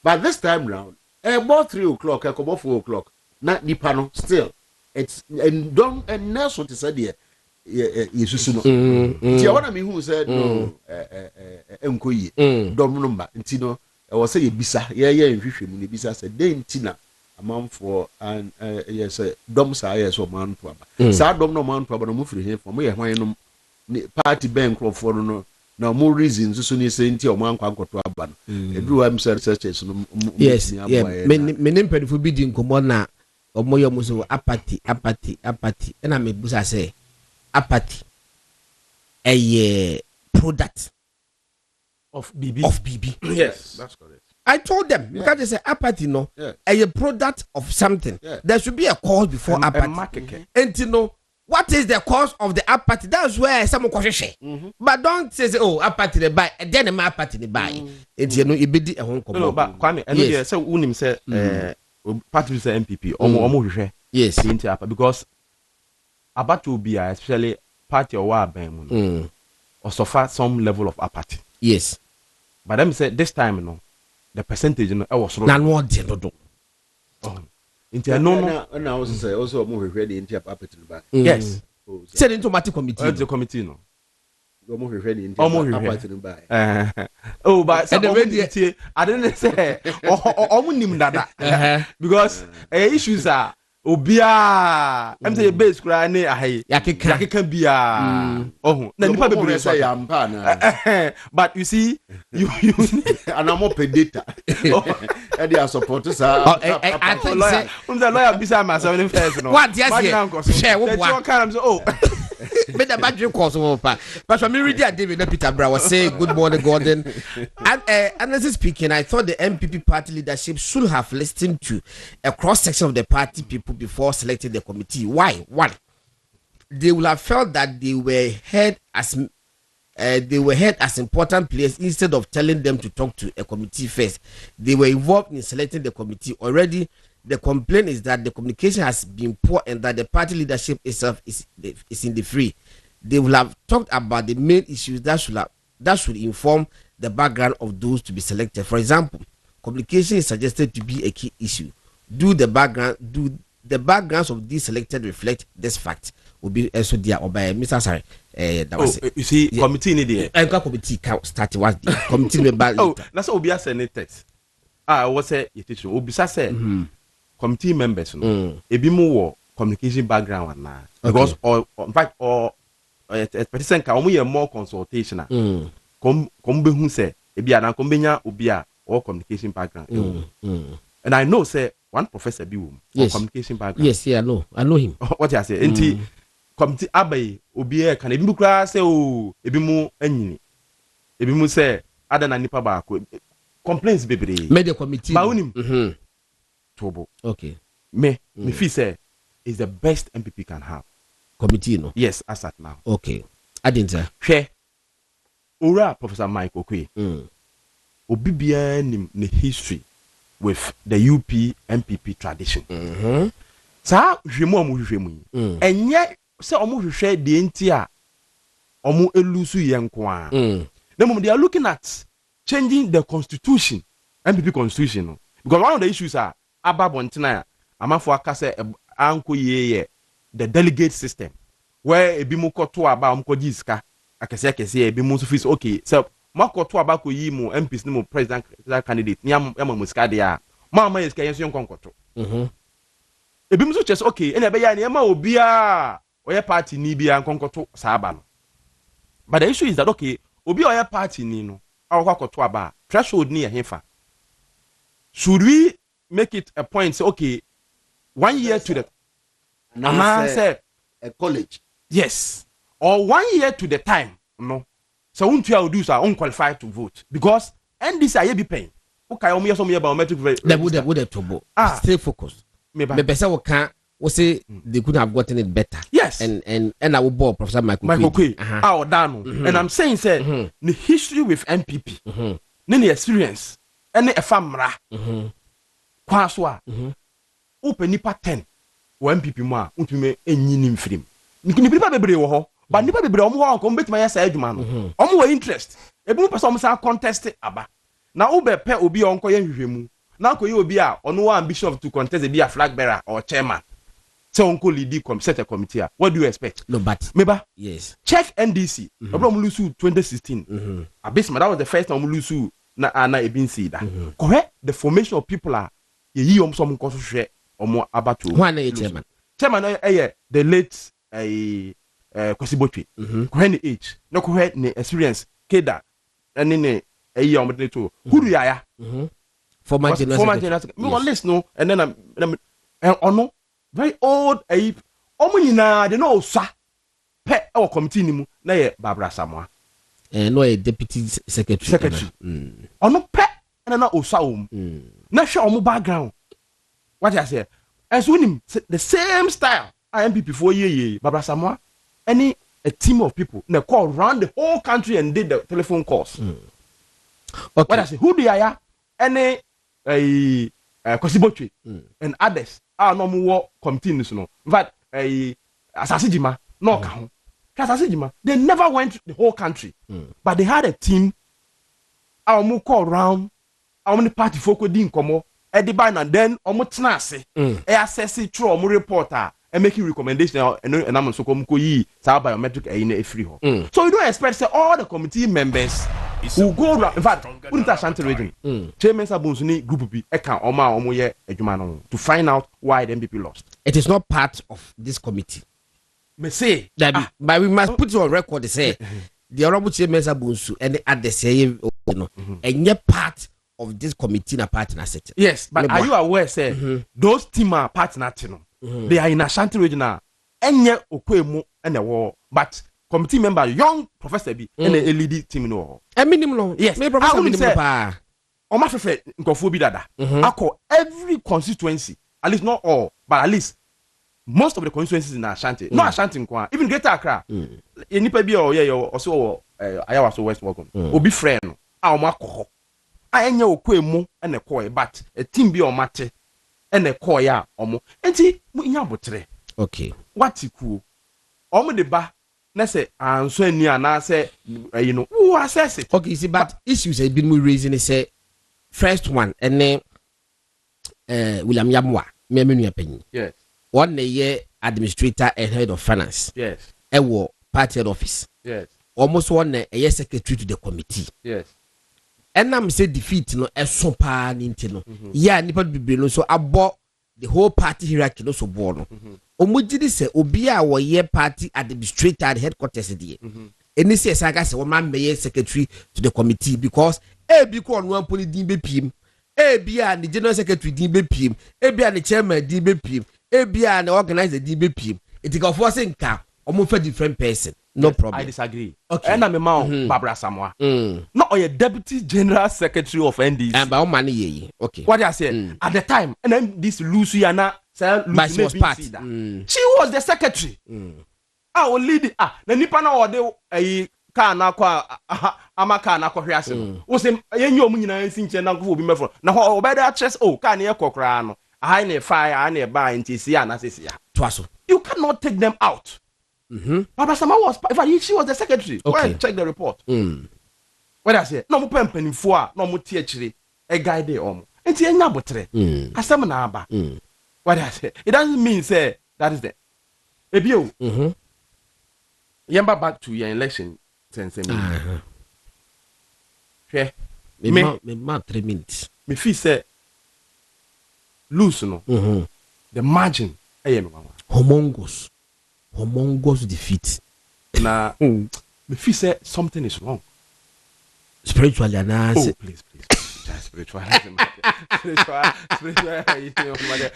But this time round, about 3 o'clock, I come off 4 o'clock. Not nipano still. It's and don't and that's what he said here. Yesu no nti awona me hu say no enkoyi dom number nti no e wo say ye bisa ye nhwehwe mu ne bisa say dey nti na amanfo and yes dom sa yes o man to aba sa dom no man to aba no mu firi he fo mo ye hwan no party bank crofo no na mo reasons so ni say nti o man kwa nkoto aba no edru am say researchers no yes yeah me mpedifo bi di nkomo na omo yo muso apathy na me busa say apathy a product of BB. Yes, that's correct. I told them because they say apathy no a product of something. There should be a cause before apathy. And you know what is the cause of the apathy? That's where someone question. But don't say oh apathy they buy and then my apathy they buy. And you know it be a home come. No, but Kwame, and yes, so unim say party say MPP omo yes because apathy will be especially party or war or suffer some level of apathy. Yes. But them say this time the percentage was wrong. No do. No. And I also say also more ready into apathy back. Yes. Said into Mati committee. The committee no. Almost Oh, but I didn't say because issues are obia I'm say base kura ne ahayi yakeka bia oh na nipa bebre say yampa na but you see you and I'm up data and they are supporters I think say lawyer bisa myself first no what yes share what kind of oh me the bad dream course but for me read David Peter Bra was say good morning Gordon and honestly speaking I thought the MPP party leadership should have listened to a cross section of the party people before selecting the committee. Why? One, they will have felt that they were heard as important players instead of telling them to talk to a committee first. They were involved in selecting the committee already. The complaint is that the communication has been poor and that the party leadership itself is in the free. They will have talked about the main issues that should inform the background of those to be selected. For example, communication is suggested to be a key issue. Do the backgrounds of these selected reflect this fact? Will be also there or by Mr. Asare. That was you see, yeah. Committee in the committee started was the committee member. Oh, that's what Obia Senate. What's it? Obisa said committee members. A bit more communication background now because in fact person can more consultation. Come be who say Ebia na kombenya Obia or communication background. And I know say one professor be yes. communication background. Yes, yeah, I know him. What you say? Enti committee abai Obia can ebi kura say oh ebi mu anyini. Ebi mu say ada na nipa ba ko complaints bebre. Made the committee. Ba unim. Tobo. Okay. Me feel say is the best MPP can have. Committee no. Yes, as at now. Okay. I didn't say. Share. Ora Professor Mike Okwe. Obi bia nim ne history with the UP MPP tradition. Sa hwemu amu hwemu. Enye se omu hwehwe de enti a omu elusu yenko a. They are looking at changing the constitution, MPP constitution no. Because one of the issues are ababontina amafo akase anko ye the delegate system where ebi mu koto aba omkoji iska akese ebi mu so fees okay so makoto aba ko yi mu MPs ni mu president candidate ni am mu iska de a ma iska yenso nkonkoto ebi mu so chese okay ene be ya ni ma obi a oye party ni bia nkonkoto sa aba no but the issue is that okay obi oye party ni no akoto aba threshold ni ehefa. Should we make it a point say okay 1 year to the say a college yes or 1 year to the time no so won't you do so unqualified to vote because NDC are be paying okay o me so me biometric would to stay focused me person we can we say they could have gotten it better yes and I will bore Professor Michael Kwe and I'm saying say the history with MPP the experience any efamra kwa so a open nipa 10 wo MPP mu a untumi enyini mfirim nipa bebre wo ho ba nipa bebre omo ho ko betima ya sa adwuma no omo wa interest ebi mu person omo sa contest aba na wo be pe obi onko ye hwehwemu na akoye obi a ono wa ambition to contest be a flag bearer or chairman so onko lead set a committee a what do you expect no but meba yes check NDC obo lose 2016 abisma that was the first time omo lose na ebin see that correct the formation of people are ye some nkoso hwe omo abatu one chairman the late Kosibotwe correct the age no correct the experience keda and ne omo de to who ya former general me go list no and then ono very old omo nyina de no osa pe e committee ni mu na ye Barbara Samoa no a deputy secretary ono pe na osa na hwe omo background what I say as we the same style MPP for ye Barbara Samoa any a team of people na call around the whole country and did the telephone calls okay. What I say who do ya any Kosibotwe and others are no more committees no in fact Asase Jima no ka ho they never went to the whole country but they had a team our call around how many party folk din komo and then omo tena ase assess through omo reporter and making recommendation and I'm so come yi biometric free. So you don't expect say all the committee members who go around, in fact, wouldn't Ashanti region, Chairman Sabunsuni group be eka omo ye ejuma to find out why the MPP lost. It is not part of this committee. Me say that but we must put it on record to say the honorable Chairman Sabunsu and the other say you know and yet part of this committee na partner set. Yes, but are you aware say those team are partner they are in Ashanti region now. Enye okwemu ene wo but committee member young professor bi and a lead team no. A minimum yes. Me professor minimum pa. O ma fefe nkofo bi dada. Akọ every constituency, at least not all, but at least most of the constituencies in Ashanti. No Ashanti nkwa, even Greater Accra. Enipa bi o ye also Ayawaso West welcome. Obi friend no. A o ma kọ. A enye okwemu ene kọ but a team bi o mate ene kọ ya omo. Enti mu nya botre. Okay. What cool? Omo de ba na say anso ani ana say you know who assess it. Okay, see but issues have been raising is say first one and then William Yamwa me menu apanyi. Yes. One year administrator and head of finance. Yes. Ewo party head office. Yes. Almost one year secretary to the committee. Yes. And I'm say defeat no so pa ninti no. Yeah, nipa bibiri no so abo the whole party hierarchy no so born. Omujidi se obi a wo ye party administrator at headquarters there. Eni se saga se wo man be secretary to the committee because e ko no amponi din be pim. Bi a the general secretary din be pim. Bi a the chairman din be pim. Bi a the organizer din be pim. It go for say nka omo fa different person. No problem. I disagree. Okay. And I'm a Barbara Samoa. No, or a deputy general secretary of NDC. And by money ye. Okay. What I say at the time, and then this Luciana, but she was part. She was the secretary. I will lead it. The Nipana or the a car na kwa amaka na kwa hwase. O se yenye omu nyina nsinche na ko obi mefo. Na ho obeda chest can ye kokra no. I ne fire, I ne buy nti sia na sesia. Twaso. You cannot take them out. Barbara Sama was, in fact, she was the secretary. Okay. Go and check the report. What I say? No mo pempen fo no mo tie chire e guide omo. Enti enya botre. Asem na aba. What I say? It doesn't mean say that is the ebio. Yemba back to your election sense me. Me 3 minutes. Me feel say lose no. The margin Homongous defeat. Na me feel say something is wrong. Spiritually and please. Spiritual.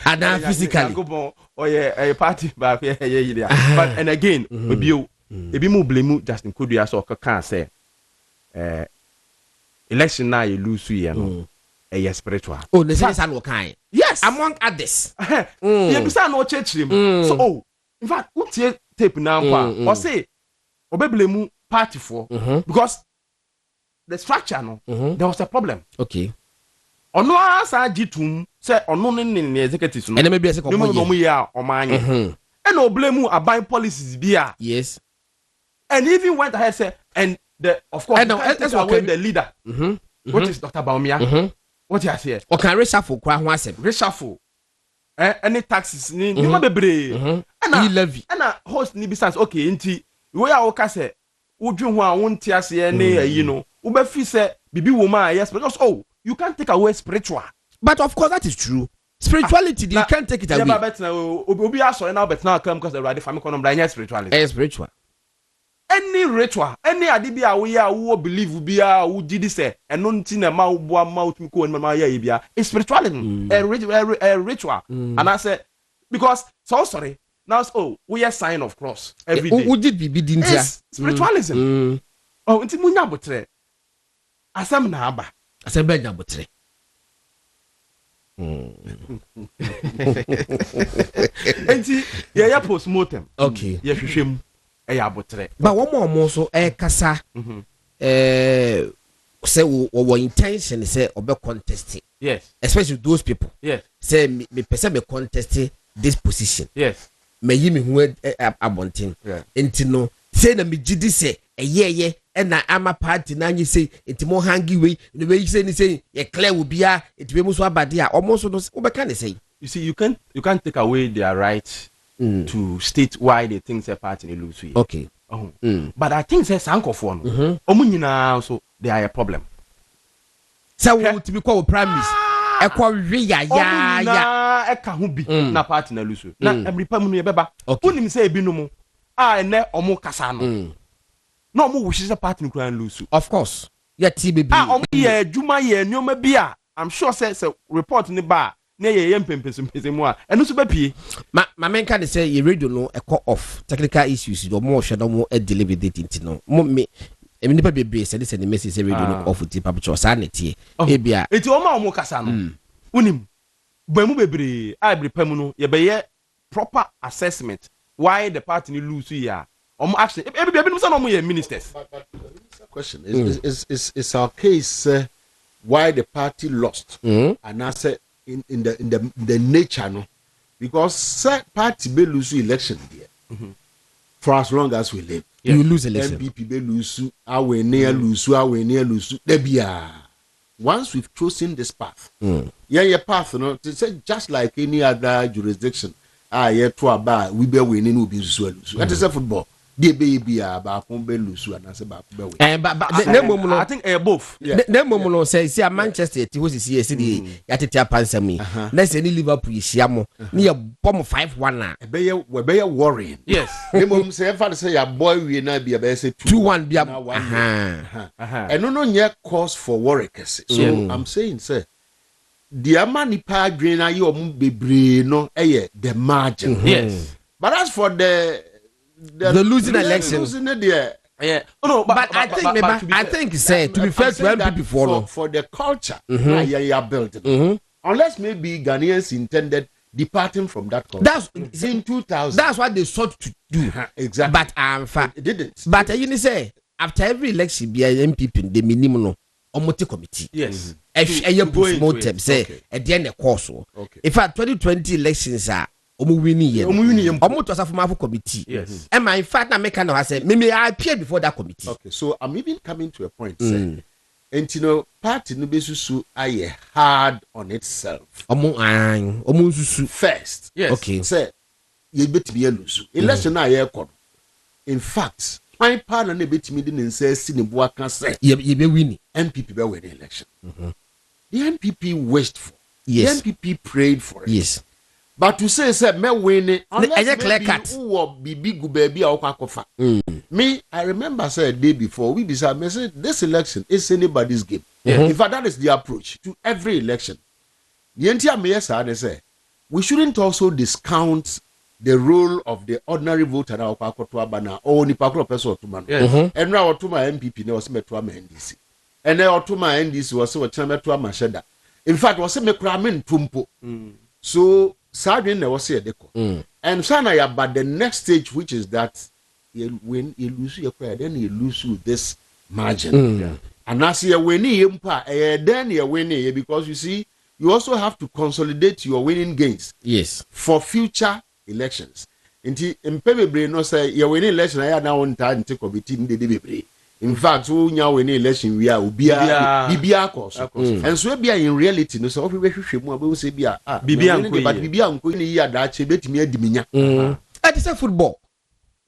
And physically. Oh yeah, a party back yeah. But and again, ebi mu blame Justin Kudu so can say election now you lose here no. Spiritual. Oh, the sense and kind. Yes, among others. You be say no church him. So in fact, what tape now or say blame party for because the structure no there was a problem. Okay. Ono asa gitum say ono ne executives no. And maybe say no ya o man. And o blame aban policies bia. Yes. And even went ahead say and the of course that's away the leader. Which is Dr. Baumia. What you say? O can reshuffle kwa ho asem. Reshuffle. Any taxes ni ma bebre. And levy. And host ni business okay nti we a wo ka say wodwe ho a wonte ase ne ayi no. Wo be fi say bibi wo ma yes because you can't take away spiritual. But of course that is true. Spirituality you can't take it away. Yeah, but obi aso na bet na come because the right family kono bra spirituality. Spiritual. Any ritual, any adibia we believe bia wo gidi say eno nti na ma wo ma utumi ko ma ya bia is spirituality. A ritual. And I say because so sorry now we are sign of cross every day. Wo did be dintia. Spiritualism. Oh nti munya botre. Asem na aba. Asem be nya botre. Enti ya postmortem. Okay. Ya hwehwem. But one more so kasa say we intention say obe contest. Yes. Especially those people. Yes. Say me person me contest this position. Yes. Me yi me hu abontin. Enti no say na me gidi say ye and na ama party na nyi say enti mo hangi we the way you say ye clear will be a it be muso abade a almost no we can say. You see you can't take away their right to state why they think say party lose here. Okay. But I think say sanko for no. Omo nyina so they are a problem. So we to be called primaries. E kwa we ya e ka ho bi na party na lose. Na emripa mu no ye beba. Unim say ebi no mu ene omo kasa no. Na omo wo hye party no kran lose. Of course. Yeah, TBB. Omo ye adwuma ye nyoma bi a I'm sure say report ni ba na ye mpempesempese mu a eno so ba pie. Ma menka dey say your radio no e call off technical issues do mo hwe do mo deliver date nti no. Mo me emi nipa bebre say this the message say radio no off ti papo sa na tie. E bia. Eti omo kasa no. Unim. Ba mu bebre a bebre pam no ye be ye proper assessment why the party ni lose here. Omo action. E bia bi no say no mo ye ministers. Question is our case why the party lost and I say in the nature no because party be lose election there for as long as we live you lose election MPP be lose our near lose there be once we've chosen this path your path no to say just like any other jurisdiction yeah to about we be winning will be lose that is a football. The baby ba kon be lusu and say ba be we I think both na mom no say Manchester ti ho sisi esi di ya tete apansam yi na say ni Liverpool yisia mo na ya bom 5-1 a be ye worrying yes na mom say fa say ya boy we na be say 2-1 bia and no nye cause for worry kese so I'm saying say the amani pa dwen na ye om bebre no the margin yes but as for the losing election. Yeah. No, but I think I think say to be fair to MPP for the culture you are building. Unless maybe Ghanaians intended departing from that culture. That's in 2000. That's what they sought to do. Exactly. But it didn't. But you say after every election be MPP the minimum omote committee. Yes. Post-mortem say at the end of the course. In fact 2020 elections are winning to a committee. Yes. And my in fact, I make kind of say, maybe I appeared before that committee. Okay, so I'm even coming to a point, say, and you know, party no besusu aye hard on itself. First, yes. Okay. Say, you bet me lose. Election aye kon. In fact, my partner ne bet me didn't say Sinibuwa can say you be winning. MPP be win the election. The MPP wished for. Yes. The MPP prayed for it. Yes. But to say me win unless clear cut. Who will be big baby or kwakofa. Me, I remember say a day before we decided me say this election is anybody's game. In fact, that is the approach to every election. The entire mayor say we shouldn't also discount the role of the ordinary voter na kwakoto bana or ni pakro person otuma. And now otuma MPP na was meto ama NDC. And now otuma NDC was so meto ama sheda. In fact, was me kra men tumpo. So Sadwin never say deco. And sana ya but the next stage, which is that when you lose your prayer, then you lose this margin. And as you winning then you're winning because you see, you also have to consolidate your winning gains. Yes. For future elections. Inti impebe no say you're winning election. I now want to take a bit in the delivery. In fact, who now winning election we are Bediako. And so be in reality no so we will say be but Bediako ni ya da che betimi adiminya. It is a football.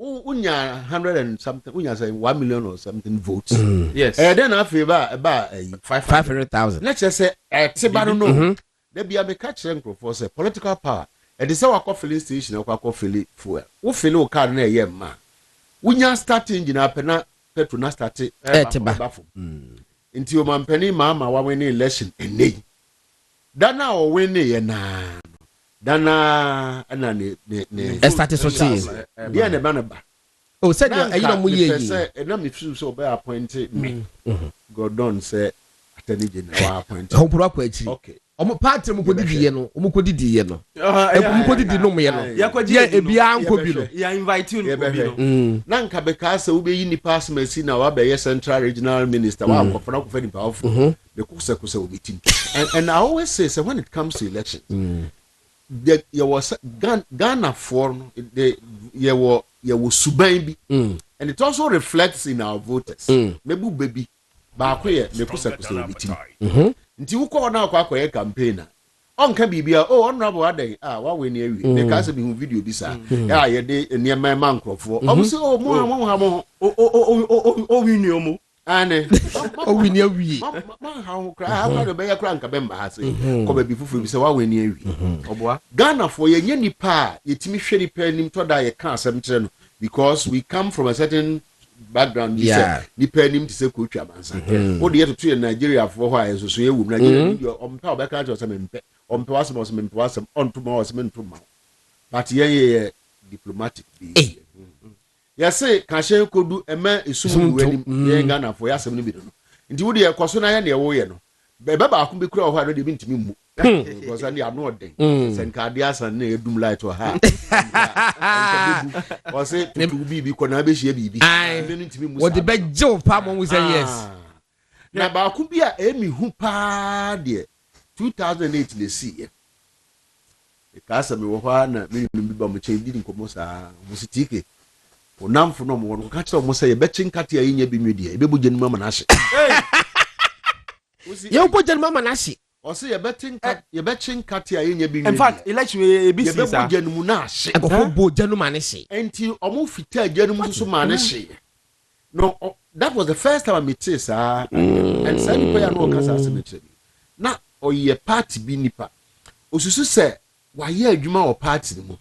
Unya 100 and something unya say 1 million or something votes. Yes. Then I favor about 500,000. Let's just say no. There be a catch for say political power. And this our filling station or filling fuel. Who fill car na ye ma. Unya start engine up na petrol na start into your mampeni mama wa winning election ene. Dana o winning na. Dana ana ne start so team. Dia ne ba. Oh said you know muye yi. Na me feel so be appointed me. God don say attorney general appointed. Hompro akwa achi. Okay. Omo party mo kodidi no. Omo kodidi no. Omo kodidi no me no. Ya ebia anko bi no. Ya invite you no no. Na nka be ka say we be yi pass mercy na wa be ye central regional minister wa akofana ko fa ni powerful. Be kusa we team. And I always say when it comes to elections, there was Ghana form there was suban bi. And it also reflects in our voters. Mebu baby ba ko ye me kusa we team. Nti wo ko na akwa campaigner on can be oh honorable aday wa we near we because be video bi sa ya ye de niam man crofo o say oh mo we ni omo ane o we near we man how cry how do be ya cry nka be mba ha say ko ba bi fufu bi say wa we near we oboa Ghana for ye nya nipa ye timi hwe nipa nim to da ye ka asem kire no because we come from a certain background you say nipa nim to say ko twa bansa o de ye to Nigeria for ho ayeso so ye wum Nigeria video ompa obeka to say mempe ompa wasem onto ma wasem nto ma but ye diplomatic be say kashe kodu ema esum wani ye Ghana for yasem no bi no nti wo de ekoso na ye na ye wo ye no be ba ku be kura ho ado de bi ntimi mu because and ya no den sen ka dia san na edum light o ha o say to bi ko na be hie bi ntimi mu what the be joe pa mo say yes na ba ku bi a emi hu pa de 2008 le see e ka sa me wo ha na me bi ba mo che di nkomo sa mo sitike onamfo no mo ka kire mo say ye be chinkate a nya bi nwedi e be bu genu mama na hye ye bu genu mama na hye o say ye be chinkate a nya bi nwedi in fact election e bi si sa ye be bu genu mu na hye agofo bu genu ma na hye enti omo fita genu mu so ma na hye no that was the first time I met sir and say ni prayer no ka sa cemetery na o ye party bi nipa osusu say wa ye adwuma o party ni mu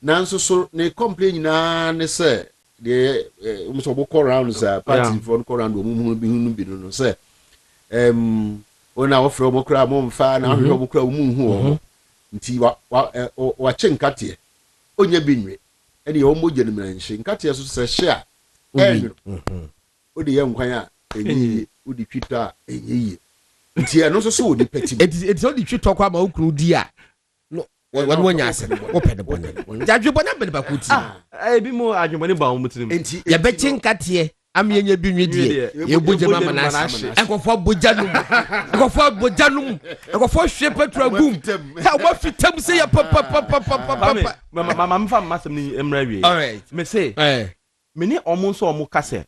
nanso so ne complain na ne say de so bo call round sir party for call round mu bi hunu bi no say ona ofre mo kra mo mfa na ahwe mo kra mu hu nti wa chenkate onya bi nwe ene ye mo genu mran hye nkate so say share odi ye nkwan a enyi odi twita enyi nti eno so odi peti it odi twita kwa ma okuru di a what one ya say open the bonnet jadwebona be ba kuti bi mo adwebona ba mo mutirim nti ye be chinkate am ye bi nwedie ye boje mama na ekofo bojanum ekofo bojanum ekofo hwe petrol gum ha wo fitam say ya papa mama mfa masem ni emra wie all right me say me ni omo so omo kase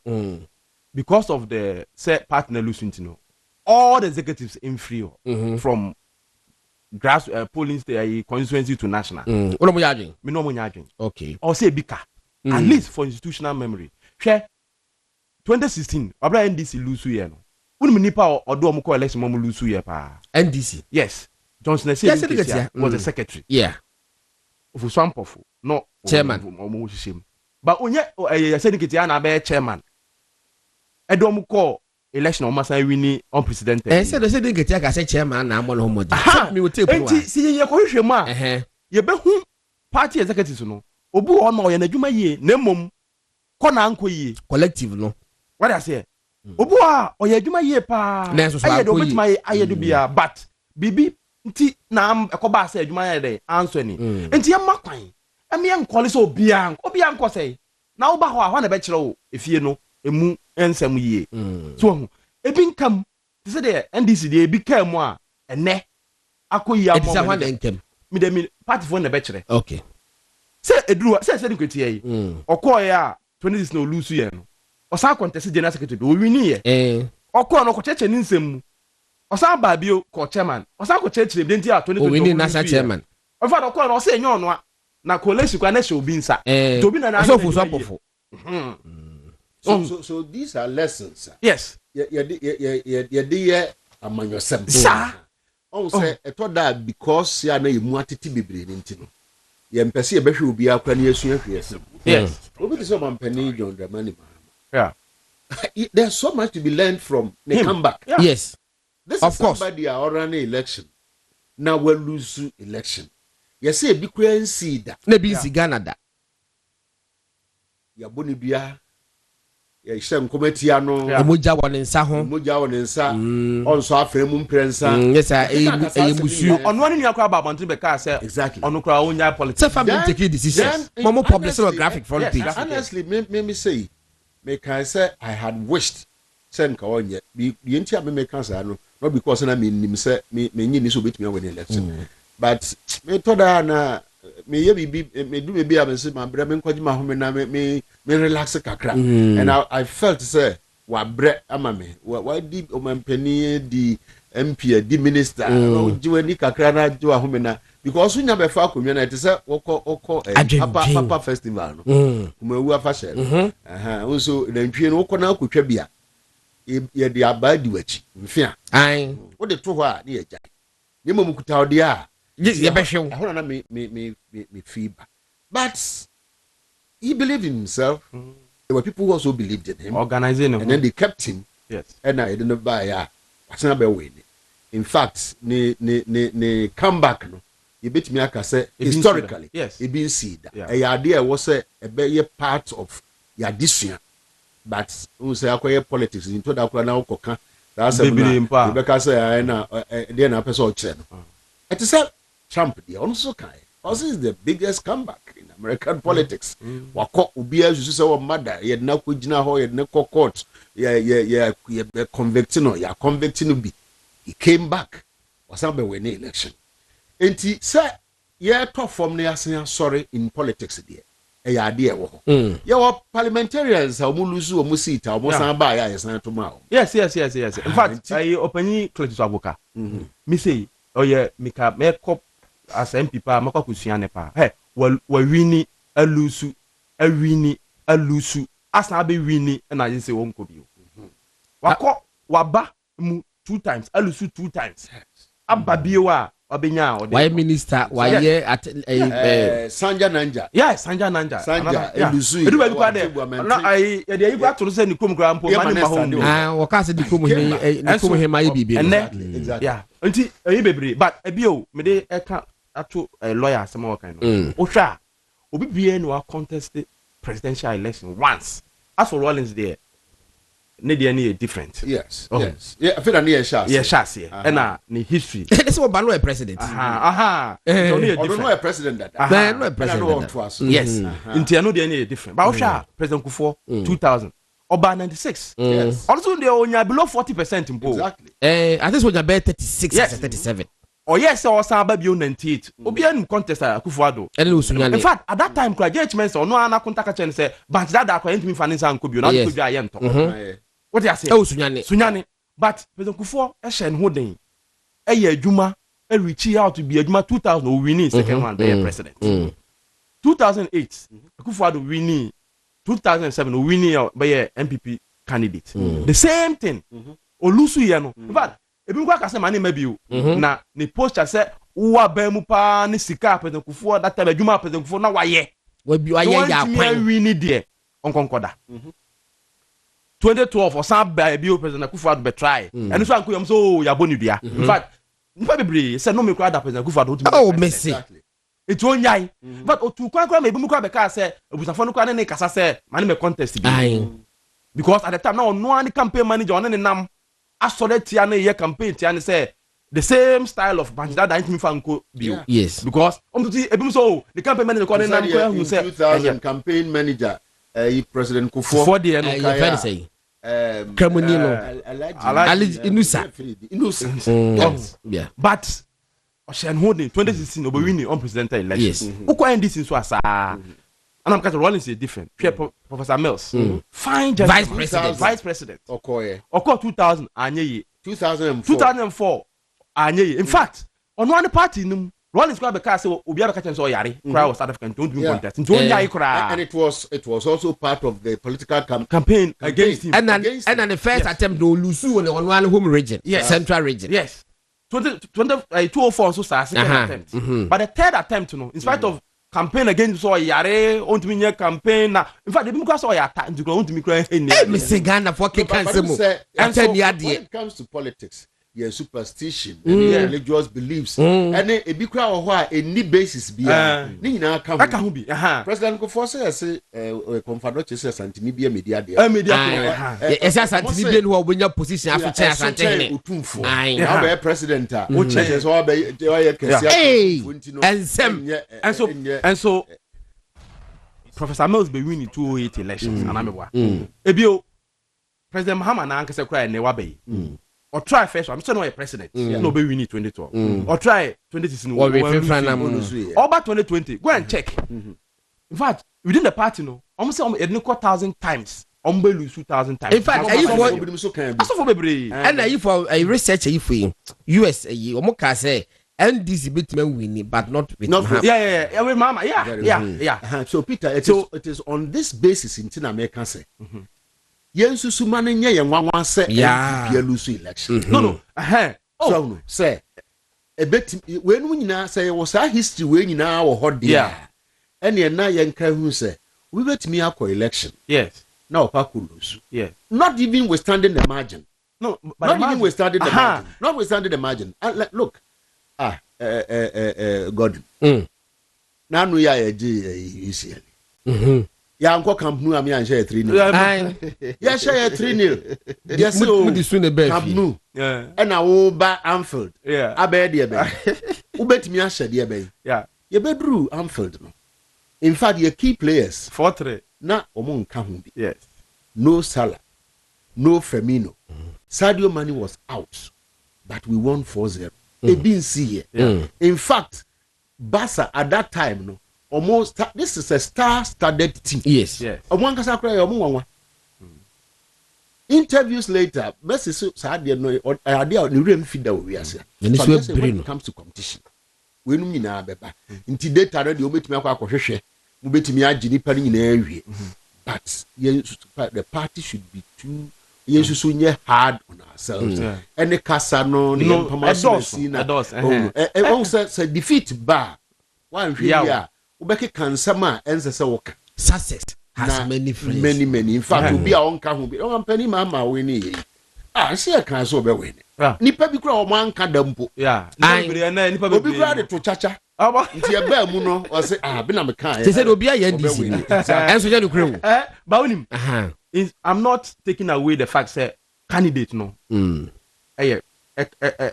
because of the say partner losing to know all the executives in free from grass polling state constituency to national ono mo yadwen me no mo yadwen okay or say bika at least for institutional memory hwe 2016 abra NDC lose ye no unu nipa odo mo ko election mo lose ye pa NDC yes Johnson say was the secretary of Swampofo no chairman mo hihim but onye syndicate ya na be chairman edo mo ko election o masan wini unprecedented say the syndicate ya ka say chairman na mo no mo di me wo tape no si ye ko hwehwe mu a ye be hu party executives no obu ho no ye na dwuma yie na mom ko na anko yie collective no what I say obu a o ye dwuma yie pa aye do betima aye do bia but bibi nti na ekoba say dwuma yie dey answer ni nti ye makwan eme enkole so obia nko say na wo ba ho a ho na be kire wo efie no emu ensem yie so ebi nkam ti say the NDC dey ebi kam a ene akoyi ammo say one nkam me dey party for na be kire okay say eduru say nkweti yi okoye a 26 no lose ye no osa contest general secretary o wini ye okoye no ko cheche ni nsem mu osa ba bio ko chairman osa ko cheche bi nti a 2020 o wini national chairman ofa no okoye no say enyo no na college kwa na she obi nsa obi na na so fu so pofo so these are lessons sir. Yes ye de amanyosem sir on say etoda because ya na yemu atete bebre ni ntino ye mpese ye behwe obi akwa na yesu ahwe yes obi dey so mampani John Dramani yeah there's so much to be learned from the comeback yes this of is course somebody are running election now we lose election you say bi kwa nsi da na bi nsi Ghana da ya boni bia ya isem committee ano emoja woni nsa ho emoja woni nsa onso afre mu mprensa yes emusu ono ani akwa aba bontin be ka say exactly ono kra onya politics say family take decisions momo publish on graphic front page honestly me say me can say I had wished sen ka onye bi ntia me can say no not because na me nim say me nyi ni so betimi win election but me to da na me ye bibi me do me bia me say ma bre me nkwaji ma home na me relax kakra and I felt say wa bre ama me wa di o mampani di MP di minister jiwe ni kakra na jiwa homena because unya be fa akonwa na te say woko papa festival no kuma wu afa share also na ntwie no woko na akotwa bia ye de abadi wachi mfia wo de to ho a ne ye gya ne mom kuta ode a ye be hwe ho na me feedback but he believed in himself. There were people who also believed in him, organizing him, and then they kept him. Yes, and I didn't buy in fact, ne comeback no. You bet me I say historically, yes, it been seen. A idea was a be part of your district, but who say acquire politics into that now coca. That's a because say na then a person channel. It is a Trump the also kind. Also is the biggest comeback in American politics. Wako ubia you say o mother ye na ko gina ho ye na court ye convicting no ya convicting be. He came back. Was not when election. Enti say ye top form na yasen sorry in politics there. E ya de e wo. Ye wo parliamentarians a mo lose o mo seat a mo san ba ya yasen to ma. Yes. In fact, I opani Cletus Abuka. Me say oye mika me cop as MP pa mako kusua ne pa he wa wini alusu asa be wini na yin se won ko bio wako waba mu 2 times alusu 2 times aba bio a obenya ode why minister why ye at Sanja Nanja alusu edu ba bi kwa de na ai ye de igwa to se ni kom kra mpo mani ma ho wo ka se di kom he ma ye bibi exactly yeah nti ayi bebre but ebio me de eka ato a lawyer some kind of ohwa obi bia no contest presidential election once as for Rollins there ne dey na different yes yeah I feel that near chance na ni history this one ban no a president so no a president that no a president yes into no dey na different but ohwa president Kufuor 2000 Oba 96 yes also they onya below 40% mpo exactly I think what about 36 yes. 37 oh yes o san ba bio 98 obi an contest Kufuor in fact at that time kra judgment so no ana kontaka chen say bank that akwa ntimi fa nsa nko bio na ko bio aye nto what you say sunyane but president Kufuor e hye ho den e ye adwuma e reach out to be adwuma 2000 o winning second one be president 2008 Kufuor winning 2007 o winning be MPP candidate the same thing olusu ye no in fact ebi nkwa kase mane mabio na ne poster say wa ba mu pa ne sika president Kufuor that time adwuma president Kufuor na waye ya kwan wini de onkonkoda 2012 or some ba bio president Kufuor be try and so anko yam so ya boni dua in fact nfa bebre say no me kwa da president Kufuor oh messi it won yai but otu kwa me ebi mu kwa be ka say obusafo no kwa ne kasa say mane me contest bi because at the time now no any campaign manager on ne nam Asare tia na ye campaign tia na say the same style of bank that ain't me fanko bio yes because ebim so the campaign manager ko na ko hu say 2000 campaign manager president Kufuor for the no can say Kramunino Ali Inusa yeah but Oshen holding 2016 obo winning on presidential election ukwa NDC so asa and I'm catching Rollins is different. Professor Mills, fine vice president. Okoye. 2000 anye 2004 anye. In fact, on one party Rollins kwa beka say obi abeka chen so yare. Crowd South African don't do contest. And it was also part of the political campaign against him. And then the first attempt to lose on one home region, central region. Yes. 204 so second attempt. But the third attempt in spite of campaign against so yare on to me campaign na in fact the because so ya ta nti on to me cry me say Ghana for cancel mo and so when it comes to politics superstition and religious beliefs and e bi kra ho a any basis bia ni nyina aka ho bi president Kufuor say confado che santimi bia media de esa santimi bia no obonya position africa santimi utumfo na be president o che so be kesia and so Professor Mills be winning 208 elections and amebwa ebio President Mahama na ankese kra ne wa be or try first I'm saying no president no be winning 2012 or try 2016 or back 2020 go and check in fact within the party no almost say 1,000 times ombe lose 2,000 times. In fact, I for asofo bebre. And I for a research for US omo ka say NDC betman win but not with Yeah, with mama. Yeah. So Peter, it is on this basis in America say. Yensu sumane nye ye nwanwa say NDP lose election. No. So say a bit when we nyina say was a history we nyina wo hot there. Ene na ye nka hu say we bet me akọ election. Yes. Now Paku lose. Yes. Not even withstanding the margin. No, but not even withstanding the margin. Not withstanding the margin. Look. Gordon. Na nu ya UCL. Ya anko camp nu am ya share 3-0. Ya share 3-0. Ya say o camp nu. And na wo ba Anfield. Abe de be. Wo betimi a share de be. You bedru Anfield no. In fact, your key players 4-3. Na omo nka ho bi. Yes. No Salah. No Firmino. Sadio Mane was out. But we won 4-0. It didn't see here. In fact, Barca at that time, no, almost this is a star-studded team. Yes. Interviews later, Messi said, "No, idea on the rim feeder we are saying." So when it comes to competition, we know me now, Beba. In today, already you bet me akwa kohwehwe, mu bet me agini pani na ewie. But the party should be too. Yes, so hard on ourselves. And the Casano, the also defeat bar. One year, Ubeki can summer and the work. Success has many friends. Many. In fact, will be our own can be on penny mamma winning. I see a can so be winning. Nipa be crow one cadampo. Yeah, Nipa be glad to chacha. Nti ebe mu no o say be na me kan. They said obi a NDC. Enso je no kure. Ba onim. I'm not taking away the fact that candidate no. A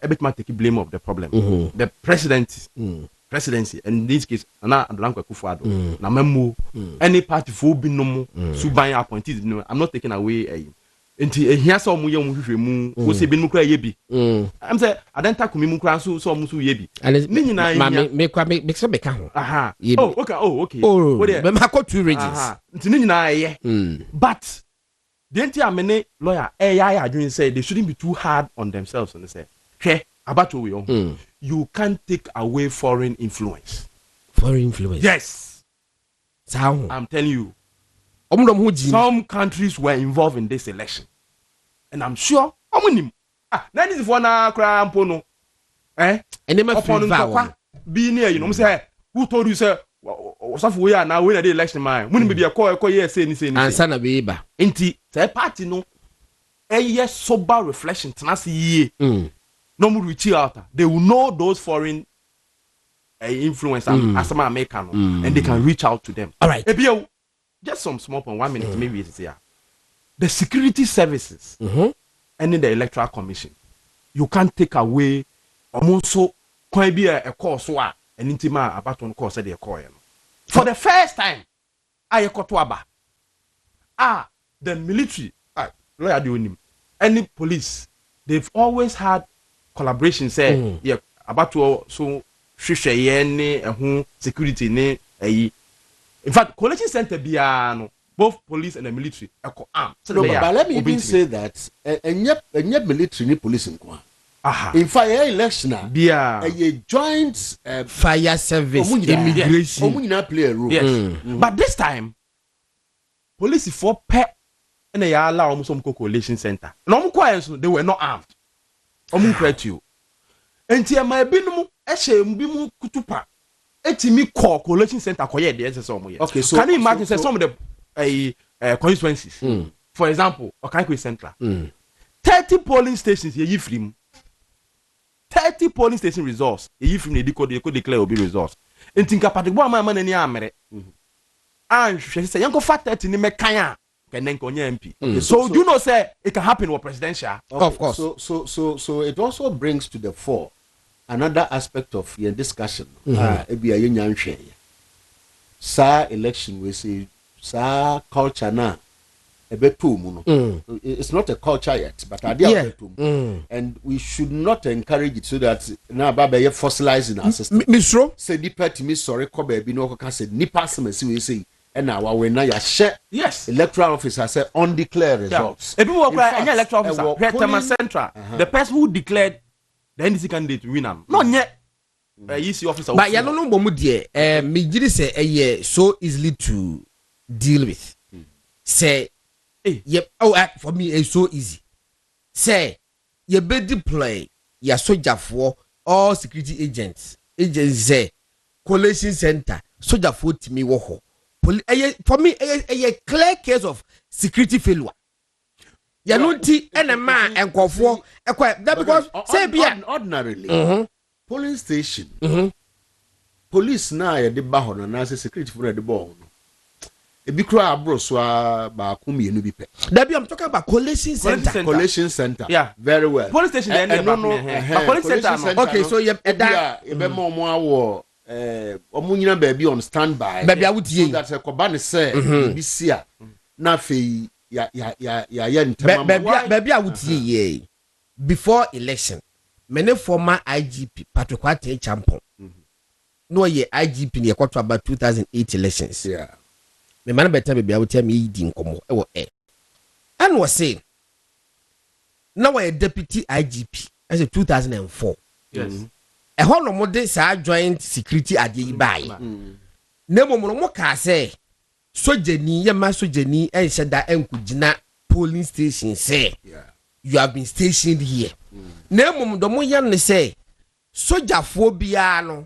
bit might take blame of the problem. The presidency, in this case, na Blanco Kufuado, na memo, any party for be no more, suban appointees. I'm not taking away nti ehia so mo ye mo hwehwe mu wo se bi no kra ye bi am say adenta komi mu kra so mo so ye bi ni nyina ehia me kwa me so be ka ho okay what there me ma ko two regions nti ni nyina ye but the entire many lawyer ya adwin say they shouldn't be too hard on themselves and say hwe abato we on you can't take away foreign influence yes sao I'm telling you some countries were involved in this election, and I'm sure. Na this for na kra ampo no. And them be near you know say who told you say so we are now win the election man. Mun be be call yes say ni. Answer na be ba. Enti say party no a sober reflection tenase ye. No more reach out. They will know those foreign influence as American and they can reach out to them. All right. Just some small point, 1 minute, maybe it's here. The security services and in the Electoral Commission, you can't take away almost so quite be a course and intima about one course at the coin. For the first time, I the military, lawyer doing him, any police, they've always had collaboration, say, yeah, about to so security ne in fact, collection center biano, both police and the military are armed. So but let me even say that and yet military ni police in kwa. In fire election a joint fire service immigration play a role. Yes. But this time police for pet and they allow almost some coalition center. No they were not armed. You. And tia my binumu bimu kutupa. Etimi call coalition center koye the SSO. Okay, so can you imagine some of the constituencies? For example, Okaikwe Central. 30 polling stations ye free. 30 polling station results. Ye free they could declare obi results. And think about the one man any amere. And she say yanko fat 30 ni mekanya can then konye MP. So you know say it can happen with presidential. Of course. So it also brings to the fore another aspect of your discussion. Sa election we say sa culture na it's not a culture yet, but and we should not encourage it so that now baba fossilizing our system. Misro say nipa timi sorry ko ba bi no ka say nipa sem we say and our winner ya share yes electoral officer say undeclared results. If people cry any electoral officer temperament central the person who declared the NDC candidate winner no yet EC officer but ya no bomu de me giri say so easily to deal with say yep for me it's so easy say you be deploy ya soldier for all security agents say collation center soldier for timi wo ho for me a clear case of security failure ya no ti enema enkofo that because say bia ordinarily polling station police na ya de ba ho na say security for de ba ho no e bi kura abro so ba ko mienu bi pe that be I'm talking about collation center yeah very well police station dey but police center no okay so you that e be mo awo omo nyina ba bi on standby ba bi awutie so that e ko ba ne say bi sia na fe ya ntema ba bi awutie ye before election many former IGP Patrick Kwate Champon no ye IGP ne kwato about 2008 elections yeah me man better be awutie me di nkomo e wo and was saying now a deputy IGP as a 2004 yes ho no mo de sa joint security ade yi bai na mo ka say sojani yema sojani en sheda enkugina polling station say you have been stationed here na do mo yan ne say sojafo bia no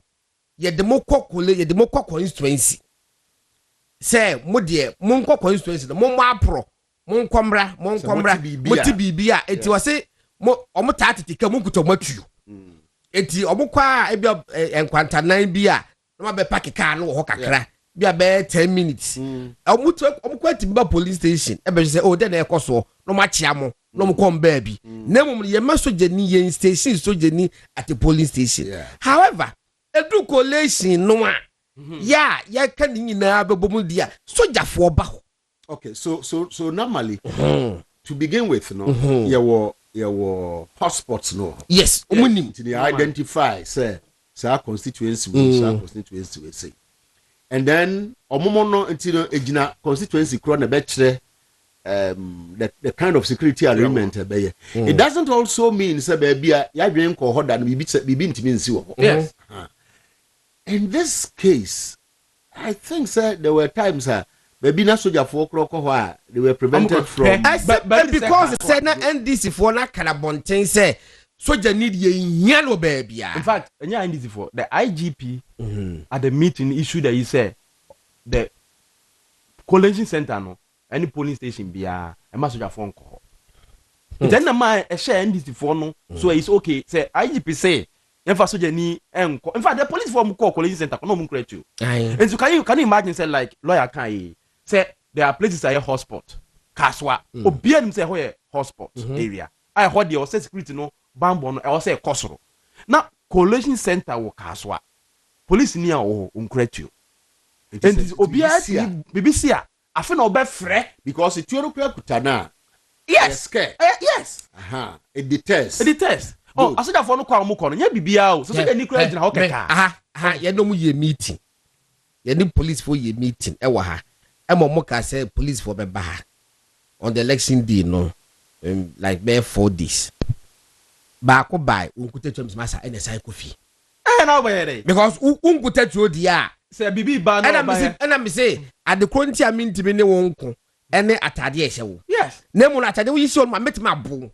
ye de mo kokole ye de mo constituency say mo de mo constituency mo apro mo nkomra mo ti bibia eti wo say mo omo tatetika mo kuto matu eti omukwa ebia enkwantanan bia no ma be park car no ho kakra bia be 10 minutes omukwa timba police station ebe say oh then e koso no ma chia mo no mo kom ba bi na mum ye masojani ye station sojani at the police station however edu collation no a ya kan nyina bebomu dia sojafo ba ho okay so normally to begin with no your hotspots no yes omunim to identify say constituency we say and then omomo no ntino ejina constituency kro na Bɛkyerɛ the kind of security arrangement it doesn't also mean say bia ya dwen ko ho da no bibi ntimi nsi wo yes in this case I think say there were times baby na soldier for kroko they were prevented from but because said na NDC for na Kalabonten say soldier need ye hia no baby in fact anya NDC for the IGP at the meeting issue that he said the collation center no any polling station bia e ma soldier for nko then na ma e share NDC for no so it's okay say IGP say if soldier ni enko in fact the police for call collation center no mo correct you and so can you imagine say like lawyer kan say there are places are hotspot kaswa obia nim say ho hotspot area I heard the security no bambo no e say kosoro na collation center wo kaswa police ni a wo uncreate you and obia BBC a afi na obe frɛ because it you kura kutana yes yes it detest oh asoja for no kwa mo kono nya bibia o so ni kura gina ho keka ye no mu ye meeting ye ni police for ye meeting e wa ha mo ka say police for be ba on the election day no like bare 4 days ba ko buy unkuta twams masa ene sai kofi na obere because unkuta twa di a say bibi ba na ba and me say at the quantity I mean timi ne wonko ene atade ehye wo yes na mu na atade wo yisi on ma metima bo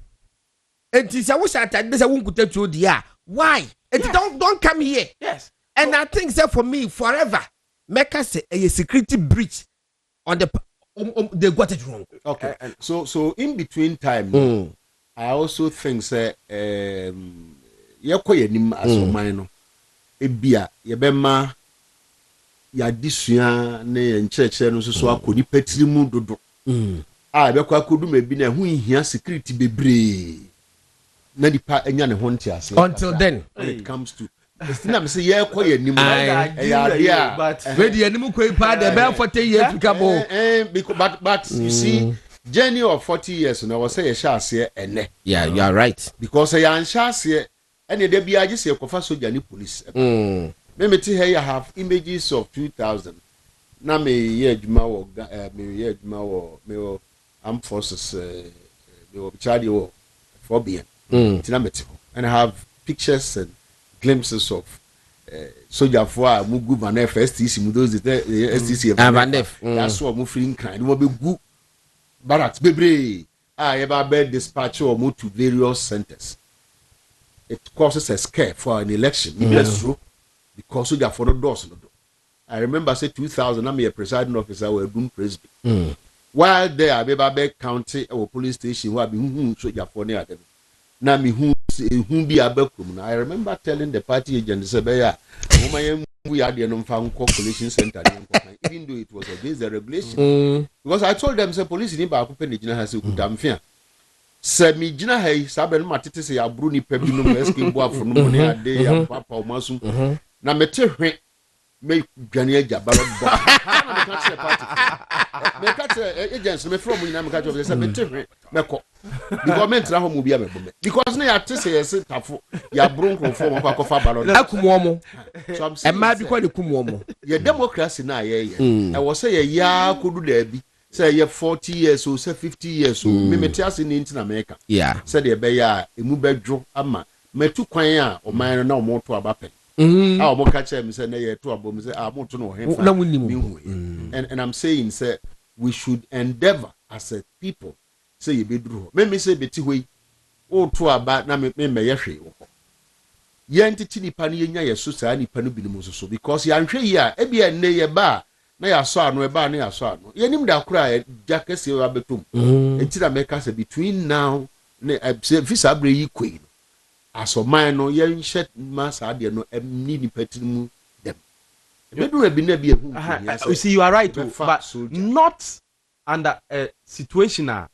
enti say wo say atade say unkuta twa di a why don't come here yes and I think say for me forever make us a security breach on the they got it wrong. Okay. So in between time, I also think say yakoye nim asoman no ebia yebema ya disua ne nkyerɛkyerɛ no so akoni patiri mu dodo. Ebekwa kodu ma bi na hu hia security bebre. Na dipa enya ne ho ntiase. Until then when it comes to Estina me say yakoye nim ya but we the animal koi pa the bell 40 years to come but you see journey of 40 years no was say shase ene yeah you are right because ya shase ene de bia je say kofa soldier ni police me ti here you have images of 2000 na me ye adwuma wo armed forces me wo charge wo for bien tina mete and I have pictures and glimpses of soldier for mugu van FSTC mu those STC that's what mu free kind wo be gu barracks bebre ye ba be dispatch or mu to various centers. It causes a scare for an election. That's true because soldier for the doors. I remember say 2000 I'm a presiding officer we doing Presby. While there Abeba County or police station where be soldier for near them. Na me who be abekum. I remember telling the party agent say we are the non-calculation center even though it was against the regulation. Because I told them say police in ba open the general has a say me gina hey sabe no matete say abru ni pa bi no escape bo afo no ne ade ya papa o masu na mete hwe me dwane agya ba bo na me catch the party me catch agents me from nyina me catch of say mete hwe me ko the government na ho mu bia me bo me because na ya te say yes tafo ya bro nkrofo mo kwa fa ballot akumo mo e ma bi kwa de kumo mo ye democracy na ye e wo say ye ya kodu da bi say ye 40 years or say 50 years or me metiase ni ntina America say de be ya emu bedwo ama metu kwan a o man na o mo to abapen a o mo ka che me say na ye to abom say a mo to no he fa and I'm saying say we should endeavor as a people say ye bedru me say beti hoi o to aba na me ye hwe wo ye ntiti nipa ne ye nya ye so saa nipa no binom so because ya nhwe yi a e bia nne ye ba na ya so anu eba na ya so anu yenim da kura jakese wa betum entira meka say between now na visa abre yi kwei asoman no ye nhye masa ade no emni ni patimu dem ebedu bi na bi ehu you see you are right but not under a situation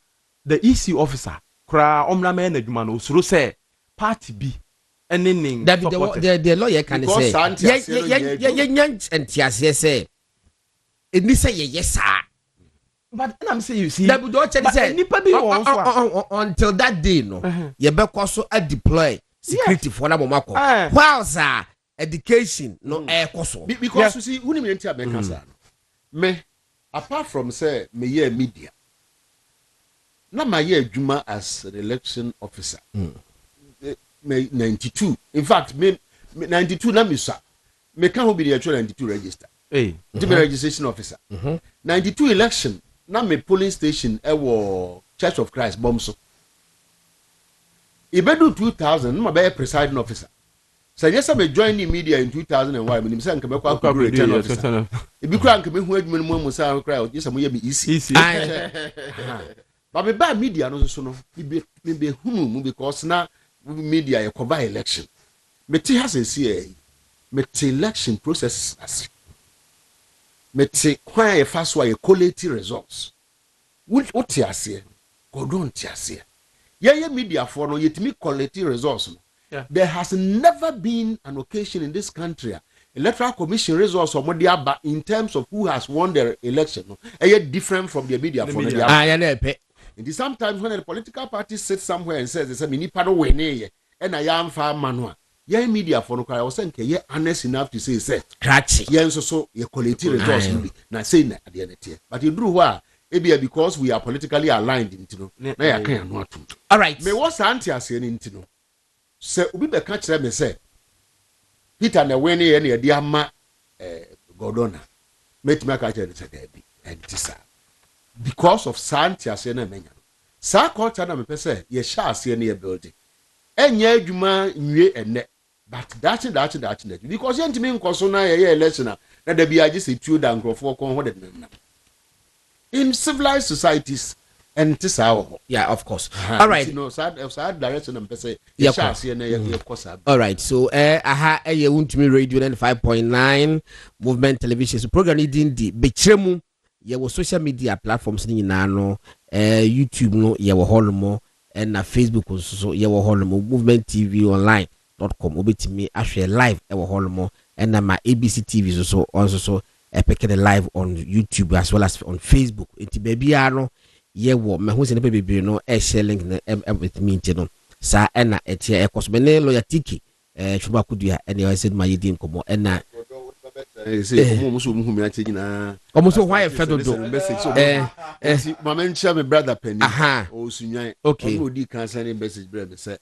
the EC officer kra omna me na adwuma no osuro say party B anything the lawyer can say ye nyant entiase say eni say yes sir but I'm saying you see that would say until that day no you be so a deploy security for na momako while sir education no koso because you see who me enti abeka sir me apart from say me ye media na my ye adwuma as an election officer me 92 in fact me 92 na me sa me can ho be the Electoral 92 register registration officer 92 election na me polling station ewo Church of Christ bomso ibedu 2000 na be presiding officer so yes me join the media in 2001 me say nka me kwa return officer ibi kura nka me hu adwuma mu sa kura yes mo ye me easy but me ba media no so no me be hunu mu because na media ye cover election me ti has a me ti election process as me ti kwa ye fa so ye collate results what ti ase go don't ti ase ye media for no yetimi collate results no there has never been an occasion in this country Electoral Commission results or aba in terms of who has won the election no different from the media for the and sometimes when a political party sits somewhere and says they say me nipa no win and I am far manua ye media for no I was saying ye honest enough to say catchy ye so ye quality results na say na at the end here but you do why because we are politically aligned into no na ya kan no atum all right me was anti ase ni ntino say obi be ka kire me say Peter na win ye na de ama Gordona met me ka kire say be and tisa because of santi ase na menya sa culture na me pese ye sha ase na ye building enya adwuma nwie enne but that because ye ntimi nkoso na ye election na da bia just two da nkrofo kon ho de na in civilized societies and tisa yeah of course all right you know sad direction am pese ye sha ase na ye kosa all right so ye wuntumi radio 95.9 movement television so program ni di Bɛkyerɛ mu ye wo social media platforms ni nyina no YouTube no ye wo holomo and na Facebook so ye wo holomo movement tv online.com obetimi ahwe live e wo holomo and na my ABC TV so also so pick the live on YouTube as well as on Facebook enti bebia no ye wo me hu se ne bebebe no share link na with me no sa na etia ekoso me ne lawyer Tiki chuba kudua and you said my yedim komo and na say muso mu humi ate nyina almost why fedo do message mama nchia me brother penny o sunyan okay o di kan send message brother me say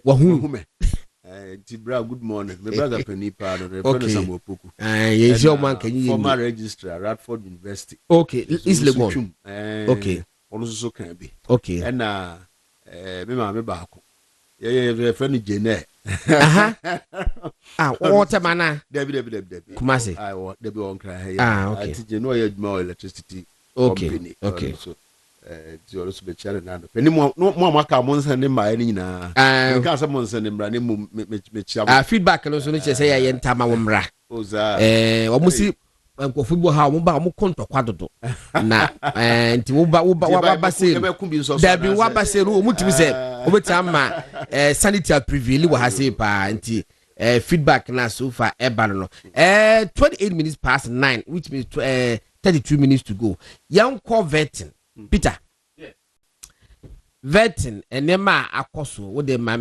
wahu Tibra, good morning. My brother Penny Pardon, Samuel Poku. Yes, your man can you former registrar at Radford University. Okay, is Legon. Okay, also can be. Okay, and me Bako. Yeah, friend Jane. Water mana. Debbie. Kumasi. I want Debbie on cry. Okay. I teach you know more electricity. Okay. So. To also be chatting now. Any more maka months and my any na. Can't someone send him running me feedback and also say I enter my umra. Almost football how mo konto kwadodo na nti wo ba say there be wa ba say ru mutimi say obetima sanitary prevail wa ha say pa nti feedback na so far e ba no 28 minutes past 9 which means 32 minutes to go. Young call vetting Peter. Yeah. Vetting enema akoso wo de ma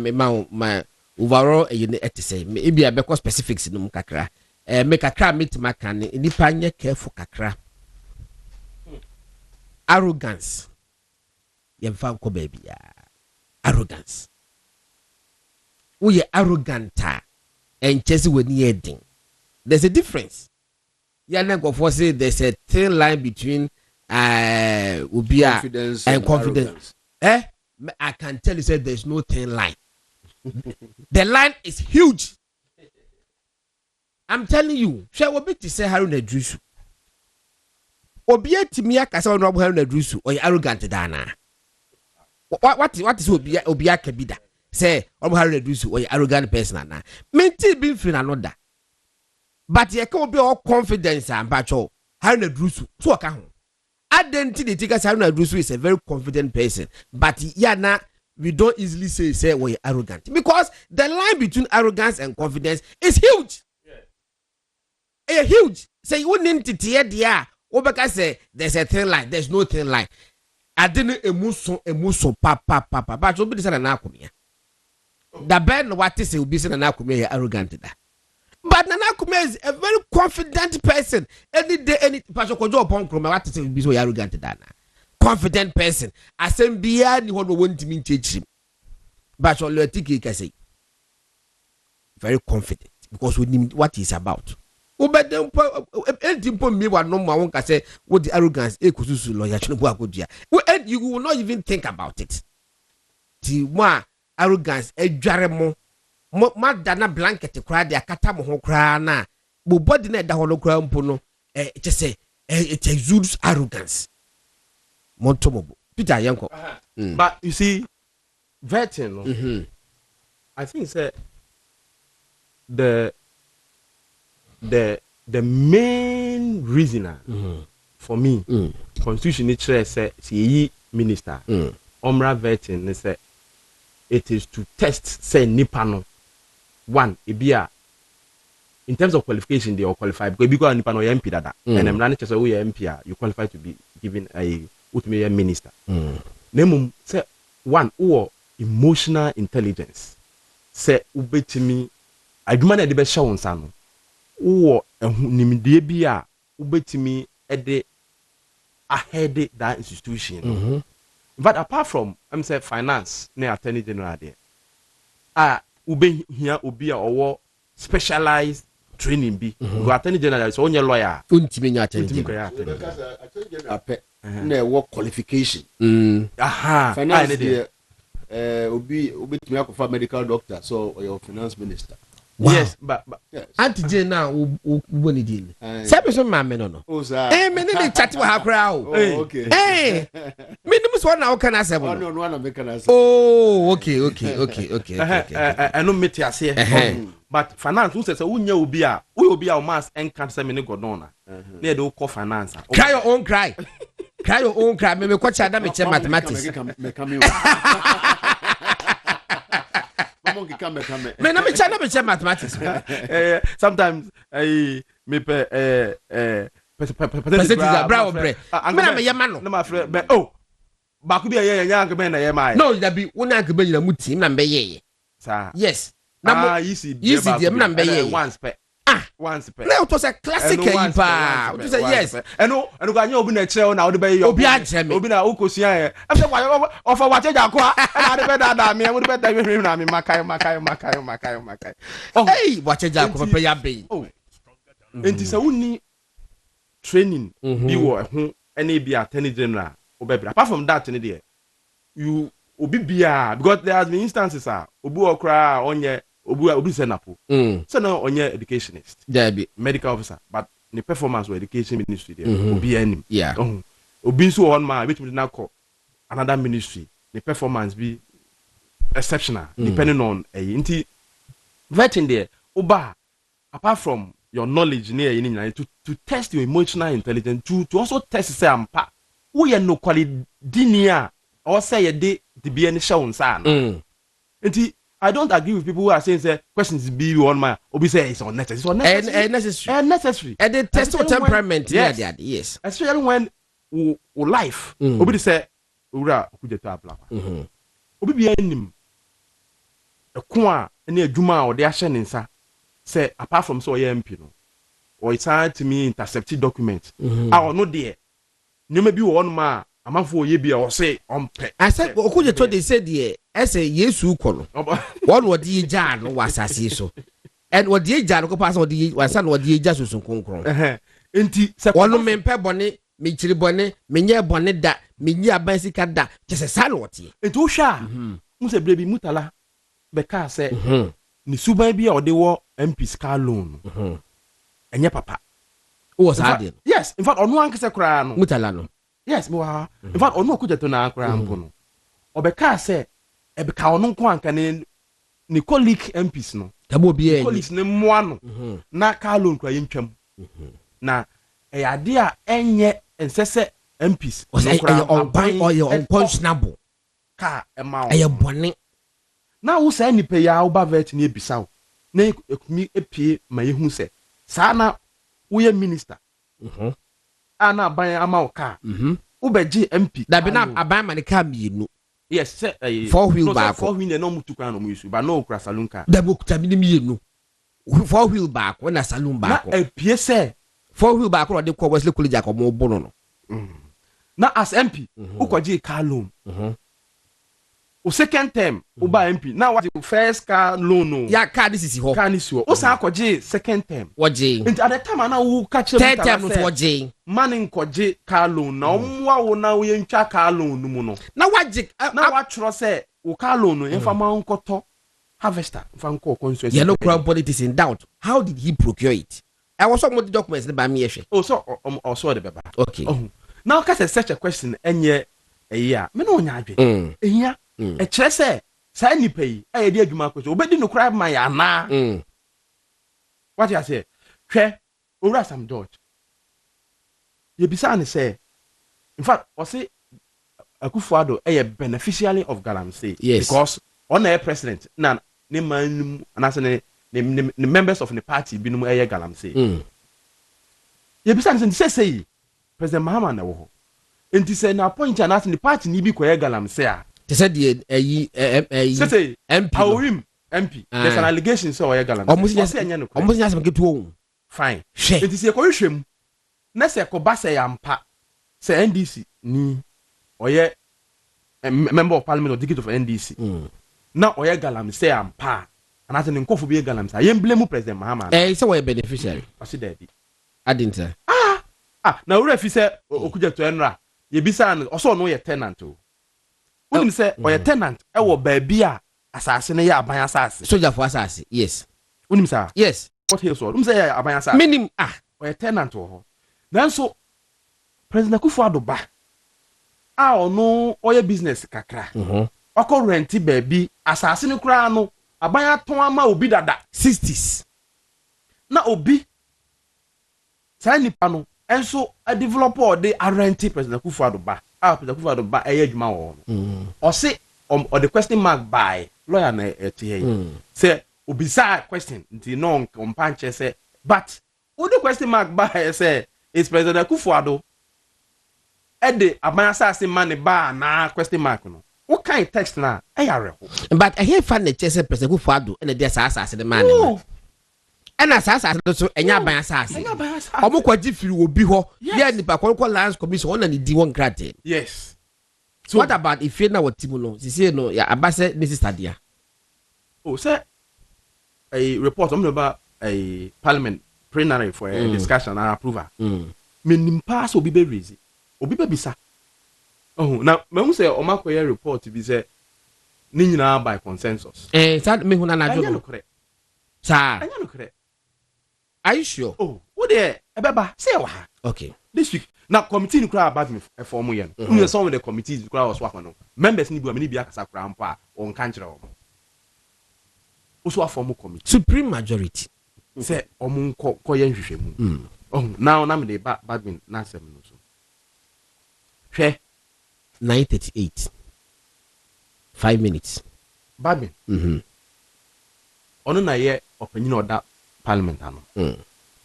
overall you say e bia be specifics no kakra make kakra metima kan nipa nye careful kakra. Arrogance yemfa nko baby ya arrogance wo ye arrogant and chesi weni edin. There's a difference. Ya na go for say there's a thin line between confidence and confidence. I can tell you say there's no thin line. The line is huge. I'm telling you. Shall we be say Haruna Drusu? Obia Timia Kasa no Haruna Drusu or arrogant dana. What is Obia Kabida? Say Haruna Drusu or arrogant person na. Menti been free another. But you can be all confidence and bacho Haruna Drusu. So aka ho. Identity Haruna Drusu is a very confident person, but we don't easily say we're arrogant because the line between arrogance and confidence is huge. Yeah, huge. Say you need to tear the Obeka say there's a thin line, there's no thin line. I didn't emuso papa, but you'll be saying an akumia. The bad what is will be saying an akumia arrogant that. But Nana Kume is a very confident person. Any day, any person could drop on Kroma. What is it? Be so arrogant, Dana. Confident person. I say, be any one who want to mean teach him. But your Lotiki can say, very confident because we need what he's about. Oh, but then, anything put me one no one can say, what the arrogance, Ekusu lawyer, you will not even think about it. Tiwa arrogance, a jaremo. Madana blanket cry the akata mo cry na bo body na da holo cry mpo no just say it exudes arrogance montomobo Peter Yanko. But you see vetting I think say the main reason for me constitution it say see minister omra vetting say it is to test say nipa no one ebia in terms of qualification they are qualified because nipa no MP dada and I'm running say we MP you qualify to be given a ultimate minister name say one or emotional intelligence say ubetimi adwuma na de be hye won sa no wo nimdie bia ubetimi ede ahead that institution but apart from I'm say finance na attorney general there ube here obi a owo specialized training bi go attorney general so onye lawyer untimi nya attorney general na wo qualification finance there obi timi akofa medical doctor so your finance minister. Wow. Yes, but yes. Auntie now woni deal. Say be so ma me no. Me ni chat wa hakra o. Okay. Me ni so na o kana say bo. No na me kana say. Oh, okay. Eno meti ase. But finance who says unya obi a o mas encan say me ni godon na. Na e do call finance. Cry your own cry. Cry your own cry. Me ko cha da me che mathematics. Me na me che mathematics. Sometimes me percentage bravo bre. Me na me yema no. Na ma frɛ be ba ku bi ye yank be na ye mai. No, that be one yank be na muti na be ye. Sa. Yes. Na easy me na be ye. Once pe. once per. Now it was a classic pa. You say yes. Eno go anya obi na kire na wo de be yo. Obi a me. Obi na ukosia e. I say why offer what Bediako na de be da me wo de be da me na me makai. Hey, what Bediako papa ya be. Enti se woni training bi wo ho ene bi attorney general obebra. Apart from that ne there you obi bia because there has been instances obi okra onye obi senapo so no onye educationist there be medical officer but the performance or education ministry there obi anim yeah obi so on ma which na call another ministry the performance be exceptional depending on nti vetting there oba apart from your knowledge near to test your emotional intelligence to also test say ampa we no quality dinia or say ye de be any show on nti I don't agree with people who are saying say questions be one man obi say it's unnecessary necessary and the test of temperament yes especially when life obi say ura okujeto abla obi be anim eko a na adwuma a ode ahye ne nsa say apart from so MP no or it's hard to me intercept document no there nyoma bi wo no ma amanfo ye bi o say ompe I said okujeto they said there say yesu ko no one wodi eja no wasase so and wodi eja no ko pass wodi wansa no wodi eja susun konkron enti se wono mempe bone me chiri bone menye bone da menyi abansika da kese sa no wote enti wo hwa mu se brebi mutala be ka se ni suban bi a ode wo MP ska loan enye papa wo sa de yes in fact onu ankese kra no mutala no yes bo in fact onu okujeto na kra mpo no obeka se ebeka onu nko anka ni colleague MPs no tabo bi enyi colleagues ne moa no na ka loan kra yentwam na ade a enye ensese MPs no kra unconscionable ka ema bone na wo sa nipa ya wo ba vet na ebisa wo na ekumi epie ma yehu se sa na wo ye minister ana aban ama wo ka wo beji MP da bi na aban ma ne ka mienu yes four wheel back four wheel no mutu kwa no mu use ba no kra saloon car da bokuta mi mienu four wheel back na saloon back na epie se four wheel back no de ko Wesley College akomo bono no na as MP ukoji car loan o second term o ba MP na what the first car loan no ya car this is ho car ni o sa akoji second term woje and at the time na wo ka chere third term no woje man nkoji car loan na omwa wo na wo yentwa car loan no mu no na waje na wa chro se wo car loan no enfa ma nkoto harvester enfa nko constituency yellow crown politics in doubt how did he procure it I was some the documents by me ehwe so the beba okay now ka say such a question enye eya me no nya adwe ehia e kire se sa nipa yi aye de adwuma ko so obedi no cry man ya na what you say hwe owura Sam George ye bisa ne say in fact o say Akufo-Addo beneficiary of Galamsey yes. Because on a president na ne man anase ne members of the party binum Galamsey ye bisa ne say President Mahama na wo ho enti say na point anase the party ni bi ko Galamsey a they said the MP Awim MP there's an allegation so Galamsey almost just get to fine enti say ko hwehwem na say ko ba say ampa say NDC ni oye member of parliament or delegate of NDC na oye Galamsey ampa anase ne nkofo bi Galamsey ye blame President Mahama say we beneficiary I see that I didn't na ura fi say okuja to enra ye bisa an oso no ye tenant o unim say oye tenant e wo ba bia asase ne ye aban asase soldier for asase yes unim say yes what he so unim say ye aban asase minim oye tenant o ho then so President Akufo-Addo ba ono oye business kakra oko renti baby asase ne kura no aban aton ama obi dada 60s na obi sai nipa no enso a developer de renti President Akufo-Addo ba President Akufo-Addo ba adwuma wo no o se o the question mark by lawyer na etie say obisa question nti no companche say but o the question mark by say is President Akufo-Addo de aban asase man ba na question mark no what kind text na yare ho but I hear fan the chese President Akufo-Addo and the asase the man And as so enya ban asase. Omo kwaji firi obi ho. Yeah, nipa konko lands commission on the D1 grade. Yes. So what about if you na what timu no? Say no, ya abase this is stadia. Oh, sir, a report about a parliament plenary for a discussion and approval. Meaning pass obi be raise. Obi be bisa. Oh, now me say o makoye report bi say ni nyina by consensus. Sad me huna na jo. Sa. Anya no correct. Are you sure? Oh, what there? Ebeba, say wa. Okay. This week, now committee ni kura about me form yen. You some of the committees kura was work on. Members ni bi akasa kura mpa on kanchira o. Also form committee. Supreme majority. Say omo ko yen hwehwe mu. Oh, now na me dey badmin na asem no so. Hwe 9:38. 5 minutes. Badmin. Ono na ye opinion order parliament ano.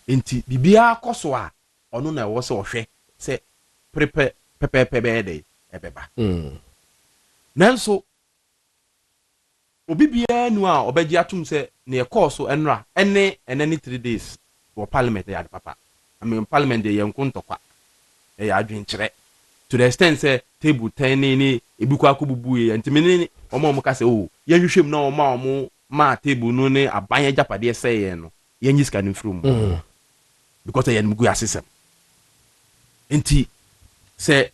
Enti bibia koso a ono na wo se ohwe se prepare be dey ebeba. Nanso obi bia nu a obegi atum se na ye course enra ene 3 days for parliament ya papa. I mean parliament dey yenkontokwa. E ya adwenkyere to the extent say table 10 ni ebuko akobubu ye enti menini omo ka se o ye hwehwem na omo ma table no ne abanye japade say no ye nyiska no from because ye nmugu asesem enti se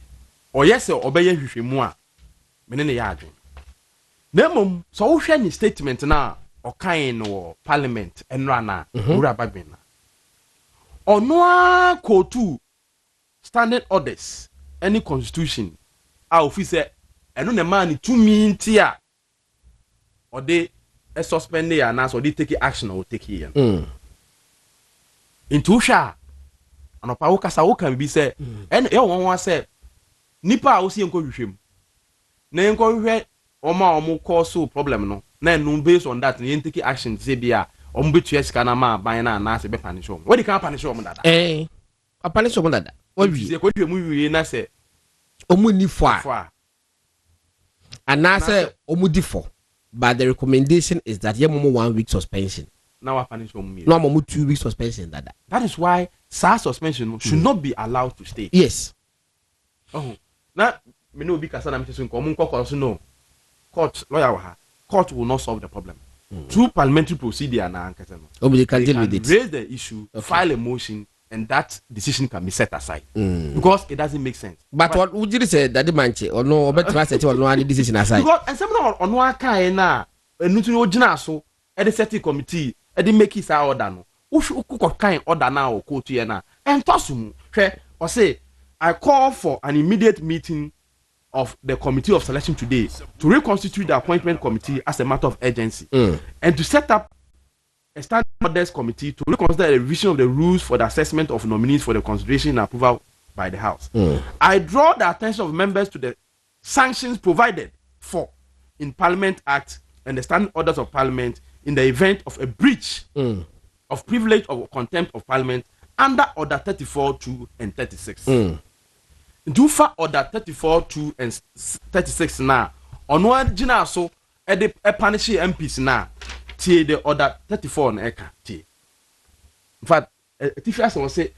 oyese obeye hwehwemu a menene ya adwen na mom so wo hwe ni statement na okan no parliament enra na ura bagben na ono a kotu standing orders any constitution a officer eno ne man 2 minti a ode a suspend ya na so dey take action or take here into sha anopa wo kasa wo kan bi say en e won say nipa a wo si enko hwehwem na enko hwehwe omo cause problem no na no based on that na take action say bia omo betu esika na ma ban na se be punish omo what can punish omo dada a punish omo dada what we say ko hwehwem wiye na say omo ni fo a and say omo di fo. But the recommendation is that you have 1 week suspension. Now I punish you. No, I'm 2 weeks suspension. That is why SARS suspension should not be allowed to stay. Yes. Oh, now me know because I'm saying no court lawyer court will not solve the problem. Through parliamentary procedure now, they can deal with it. Raise the issue, file a motion, and that decision can be set aside because it doesn't make sense. But what would you say that the manche or no better set or no any decision aside? Because and some on one kind na no jina so at the setting committee at the make his order no. Who kind order now or quote here na and tosum or say I call for an immediate meeting of the committee of selection today to reconstitute the appointment committee as a matter of urgency and to set up a standing orders committee to reconsider a revision of the rules for the assessment of nominees for the consideration and approval by the House. I draw the attention of members to the sanctions provided for in Parliament Act and the standing orders of Parliament in the event of a breach of privilege or contempt of Parliament under Order 34, 2 and 36. Do for Order 34, 2 and 36 now. On one jina so a punish MPs now. Tie the Order 34 na eka tie. In fact, Tifias will say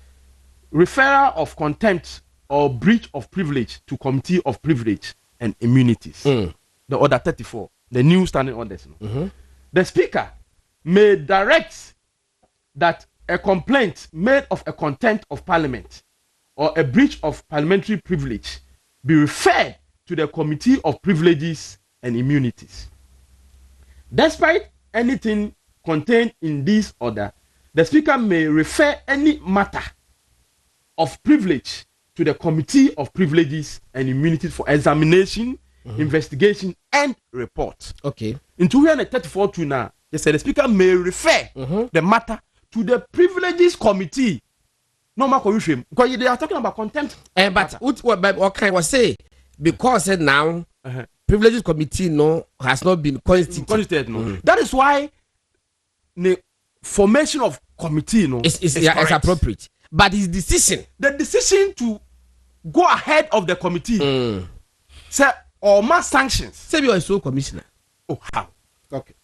referral of contempt or breach of privilege to Committee of Privilege and Immunities. The Order 34, the new standing orders. The Speaker may direct that a complaint made of a contempt of Parliament or a breach of parliamentary privilege be referred to the Committee of Privileges and Immunities. Despite anything contained in this order, the Speaker may refer any matter of privilege to the Committee of Privileges and Immunities for examination, investigation, and report. Okay. In 234 now, they said the Speaker may refer the matter to the Privileges Committee. No matter because they are talking about contempt. But what can I say? Because now Privileges Committee has not been constituted. That is why the formation of committee is appropriate. But his decision, the decision to go ahead of the committee, say or mass sanctions. Say you are a sole commissioner. Oh how? Okay.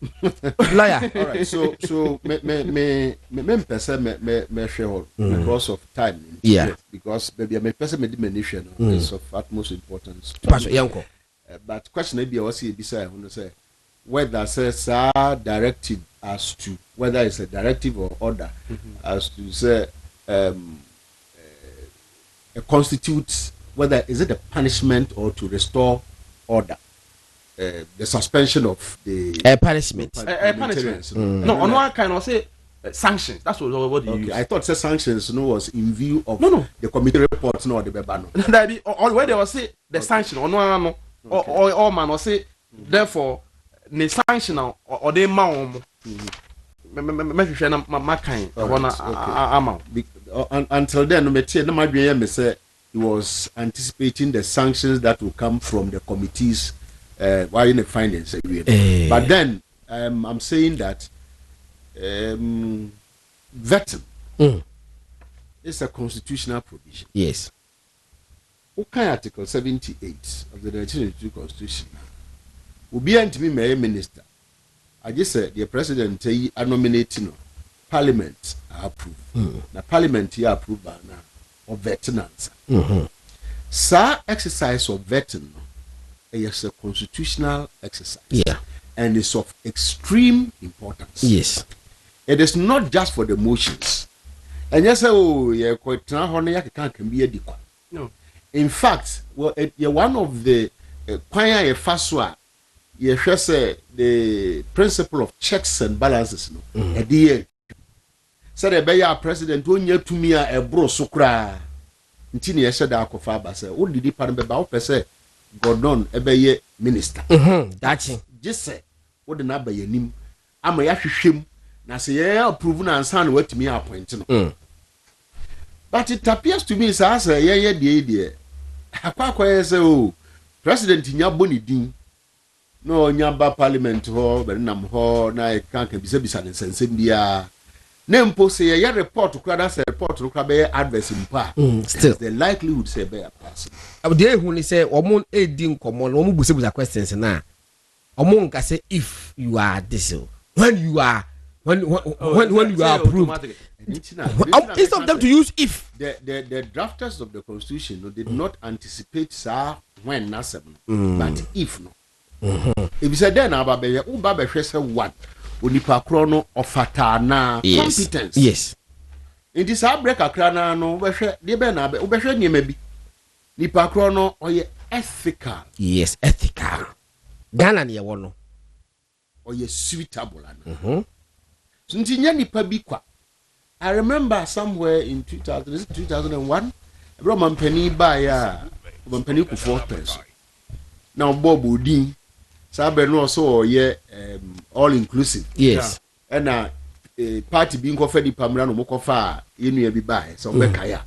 Lawyer. All right. So me person me share because of time. Yeah. Because maybe me person me diminution is of utmost importance. Pastor Yanko. But question maybe I was here beside I say whether says directive as to whether it's a directive or order as to say constitutes whether is it a punishment or to restore order. The suspension of the punishment. Punishment. No, on one kind of say sanctions. That's what you use. I thought say sanctions was in view of the committee report no the bebano. That be all where they will say the sanction on one or man or say therefore the sanction or they ma my kind amount. Until then, me say he was anticipating the sanctions that will come from the committees. Why in the findings? But then I'm saying that vetting is a constitutional provision. Yes. Okay, Article 78 of the 1982 Constitution. Will be to be my minister. I just said the president are nominating Parliament approve. The Parliament here approve now of vetting answer. Sir, exercise of vetting. It's a constitutional exercise. Yeah. And it's of extreme importance. Yes. It is not just for the motions. And yes, oh, yeah, quite can be a deco. No. In fact, well, you're one of the choir faswa, you say the principle of checks and balances. No, at the end. So the Bayer president won't yet to me a bro sukra. Intini said that Kofaba said, what did he pardon about per se? Gordon ebeye minister. That's it. Just say what the number your name. I'm a yashim. Na say yeah approve na answer what me appoint no. But it appears to me say yeah the akwa say oh president nya boni din no nya ba parliament ho be nam ho na e kan kan bisa nsensem bia. Nempo say yeah report kura that report kura be adverse mpa. Still the likelihood say be a pass. They who say omon edin common omu busa questions na omon ka say if you are this when you are when you are approved instead of them to use if the drafters of the constitution did not anticipate sir when nasem but if no if you said then about be uba be hwese one onipa kro no ofata na competence yes it is a break akra na no be hwe de be na be hwe niema bi nipa kro no oye ethical. Yes, ethical. Ghana ni ewo no. Oye suitable ana. So ntinya nipa bi kwa. I remember somewhere in 2001, bro mampani ba ya mampani ku 4 person. Now Bob Odin sabe no so oye all inclusive. Yes. And party bi nko fa di pamra no mokofa yenu bi ba so be kaya.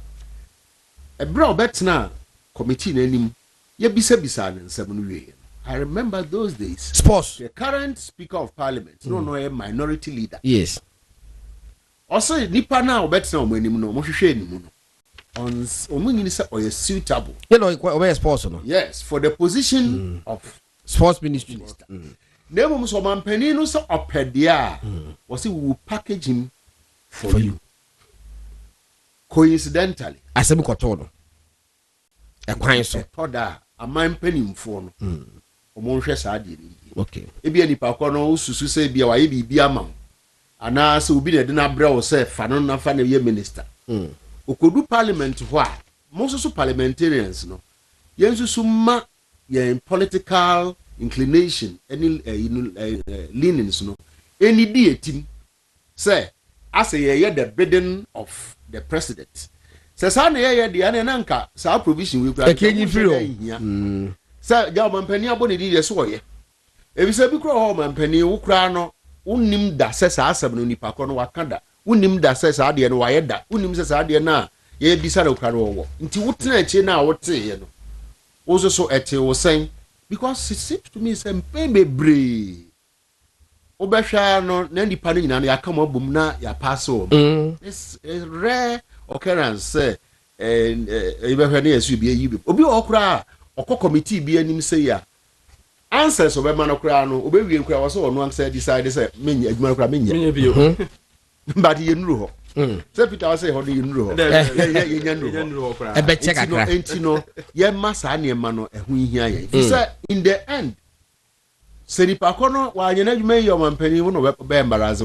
E bro betna committee nanim ye bisa nsem no we. I remember those days. Sports. The current speaker of parliament, no a minority leader. Yes. Also nipa na obetna omanim no mo hwehwe anim no. On omunyini say oye suitable. You know where sports no. Yes, for the position of sports ministry. Nemo so mampani no say opedia. Was we will package him for you. Coincidentally, asem koto no. Ekwan so. Toda aman panimfo no. Omo hwe saa de ni. Okay. Ebi anipa ko no susu say bia waye bibia ma. Ana se obi na de na brɛ wo say fa no na fa na ye minister. Okodu parliament ho a mo so parliamentarians no. Yen susu ma yen political inclination any leanings no. Any di etim say as ye the bidding of the president. Say sa na ye de ana nanka sa provision we kura. Ekenyi free. Say ja mampani abone di ye so ye. Ebi se bi kura ho mampani wo kura no unnim da se sa asem no nipa ko no wakanda. Unnim da se sa de no waye da. Unnim se sa de na ye bisa na kura no wo. Nti wotena eche na wote ye no. Wo so ete wo sen because it seems to me some bebre. Obehwa no na nipa no nyina no yakama bom na ya pass o. It's a rare occurrence say ebehwa na yesu bi ayi bi. Obi okura okọ committee bi anim say ya answers of man okra no obewie nkra was so no answer decide say menya adwuma okra menya bio but ye nuru ho say Peter say ho ye nuru ho ye nuru ho e be check akra enti no ye ma saa ne ma no ehu hia ye say in the end seripa kono wa anyana adwuma ye omampani wo no be embarrass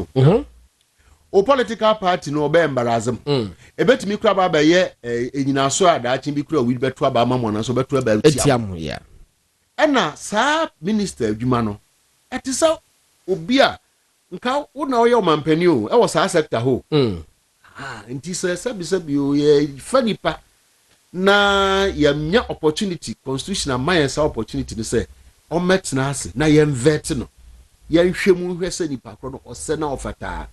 o political party no be embarrass e betimi kura ba ye enyina so adaachi bi kura wi beto aba mamona so beto aba etiam ya ena sa minister adwuma no etisa obi a nka wo na oye omampani o e wo sa sector ho nti sabi o ye fanipa na ya nya opportunity constitutional mayesa opportunity ni say o metna ase na ye vet no ye hwemu hwese nipa kro no ose na ofata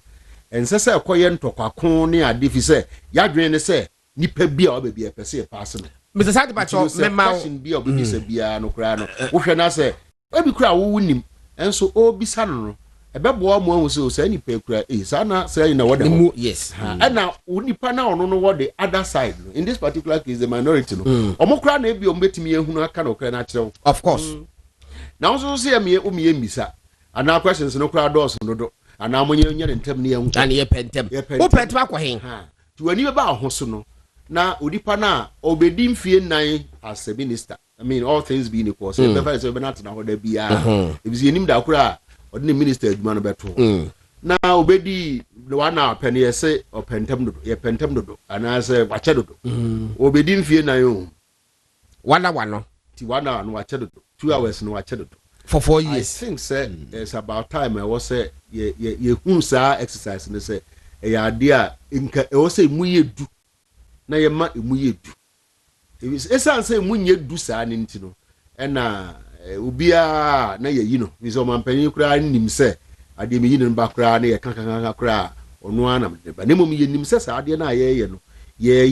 ense se ekoye ntokwa ne ade fi se yadwen ne se nipa bia o ba bia pese e pass no Mr. Sadi Pacho mema bia obi se bia no kra no wo hwe na se ebi kra wo wunim enso obisa no ebebo mo ahu se nipa kra sana say na woda yes na nipa na ono no what the other side no in this particular case the minority no omo kra na ebi ombetimi ehunu aka no kra na kire of course na so se me misa ana questions no kra dos no do ana mo nya ntem ne yan ana ye pentem wo pentem akwahen ti wani be ba ho so no na odipa na obedi mfie nan as a minister I mean all things being equal so be fa so be na tena ho da bia e bi enim da kra odine minister aduma no beto na obedi wana pene yese opentem do ye pentem do ana se wache do obedi mfie nan o wana ti wana no wache do 2 hours no wache do for 4 years I think say it's about time I was say ye hu sa exercise ne say e ya de a nka e was say mu yedu na ye ma mu yedu e san say mu yedu sa ne ntino e na obia na ye yi no bi so mampani kura nim say ade me yi ne ba kura na ye kan kura onu ana me ba ne mom ye nim say sa ade na ye no ye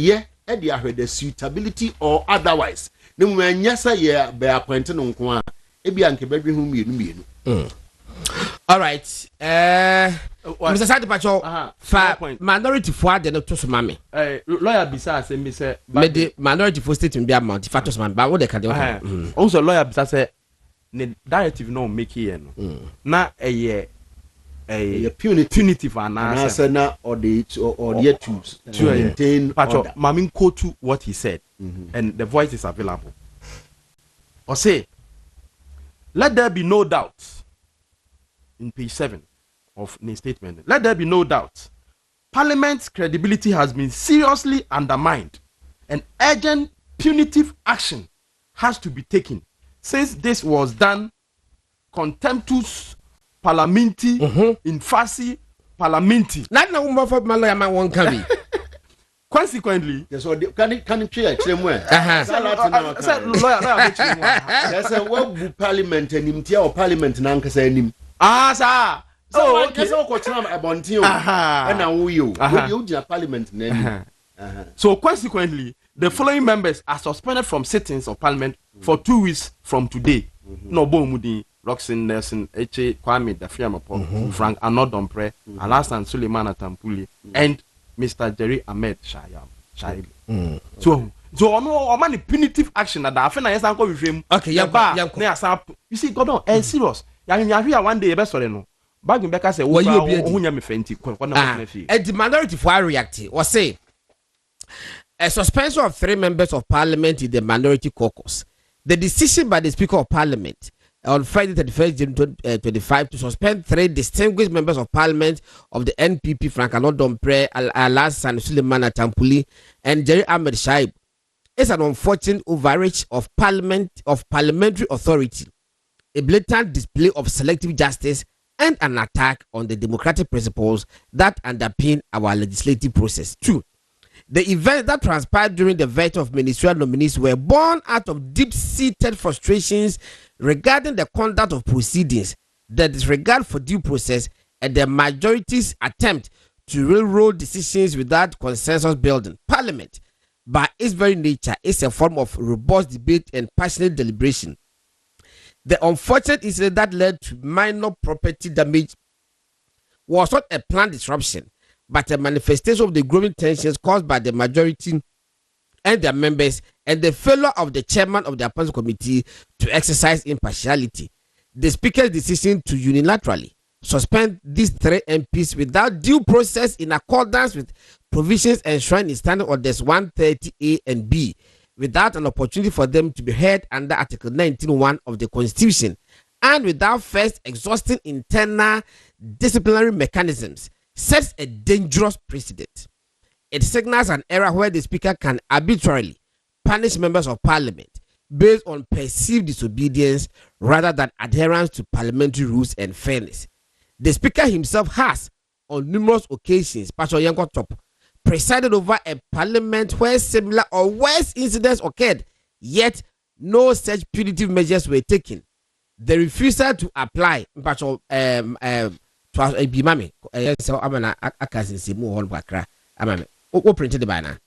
e de ahwede suitability or otherwise ne mom anya say ye be appoint no nko a ebi anke bedwe hu mienu all right Mr. Sadi Pacho fa minority for the no to so mame lawyer bisa say me say the minority for statement be amount fa to so mame ba wo de ka de also lawyer bisa say ne directive no make here no na a punitive answer na or the to maintain Pacho mamin quote to what he said and the voice is available or say let there be no doubt in page 7 of the statement. Let there be no doubt. Parliament's credibility has been seriously undermined and urgent punitive action has to be taken since this was done contemptus parlamenti in fasi parlamenti. Not na umba for malaya man won carry. Consequently, yes, can clear chemwe. Yes, what parliament and him or parliament na nkasa enim. Sir. So okay. So ko tram abontin o. Na wo you. You di parliament na enim. So consequently, the following members are suspended from sittings of parliament for 2 weeks from today. No bomudi Roxin Nelson, H. Kwame Dafiamapo, Frank Anodompre, Alasan Suleiman Atampuli, and Mr. Jerry Ahmed Shaib. So no man punitive action that I yes uncle with him. Okay, you see, God on serious. You one day best no. Back in Becca say what you be me fenti. And the minority for reacting was say a suspension of 3 members of parliament in the minority caucus. The decision by the Speaker of Parliament on Friday 31st June 2025 to suspend 3 distinguished members of parliament of the NPP, Frank Anodompre, Alasan Suleiman Atampuli, and Jerry Ahmed Shaib is an unfortunate overreach of parliamentary authority, a blatant display of selective justice, and an attack on the democratic principles that underpin our legislative process. 2. The events that transpired during the veto of ministerial nominees were born out of deep-seated frustrations regarding the conduct of proceedings, the disregard for due process, and the majority's attempt to railroad decisions without consensus building. Parliament, by its very nature, is a form of robust debate and passionate deliberation. The unfortunate incident that led to minor property damage was not a planned disruption, but a manifestation of the growing tensions caused by the majority and their members and the failure of the chairman of the appointment committee to exercise impartiality. The Speaker's decision to unilaterally suspend these 3 MPs without due process in accordance with provisions enshrined in Standing Orders 130A and B, without an opportunity for them to be heard under Article 19(1) of the Constitution, and without first exhausting internal disciplinary mechanisms, sets a dangerous precedent. It signals an era where the Speaker can arbitrarily punish members of Parliament based on perceived disobedience rather than adherence to parliamentary rules and fairness. The Speaker himself has, on numerous occasions, presided over a parliament where similar or worse incidents occurred, yet no such punitive measures were taken. The refusal to apply, printed by now.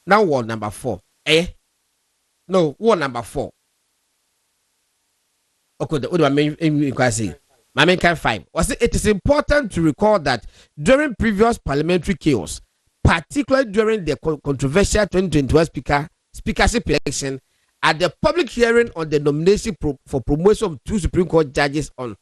Now word number 4. No, word number 4. Okay, what do I mean? My main 5. It is important to recall that during previous parliamentary chaos, particularly during the controversial 2021 speakership election, at the public hearing on the nomination for promotion of 2 Supreme Court judges on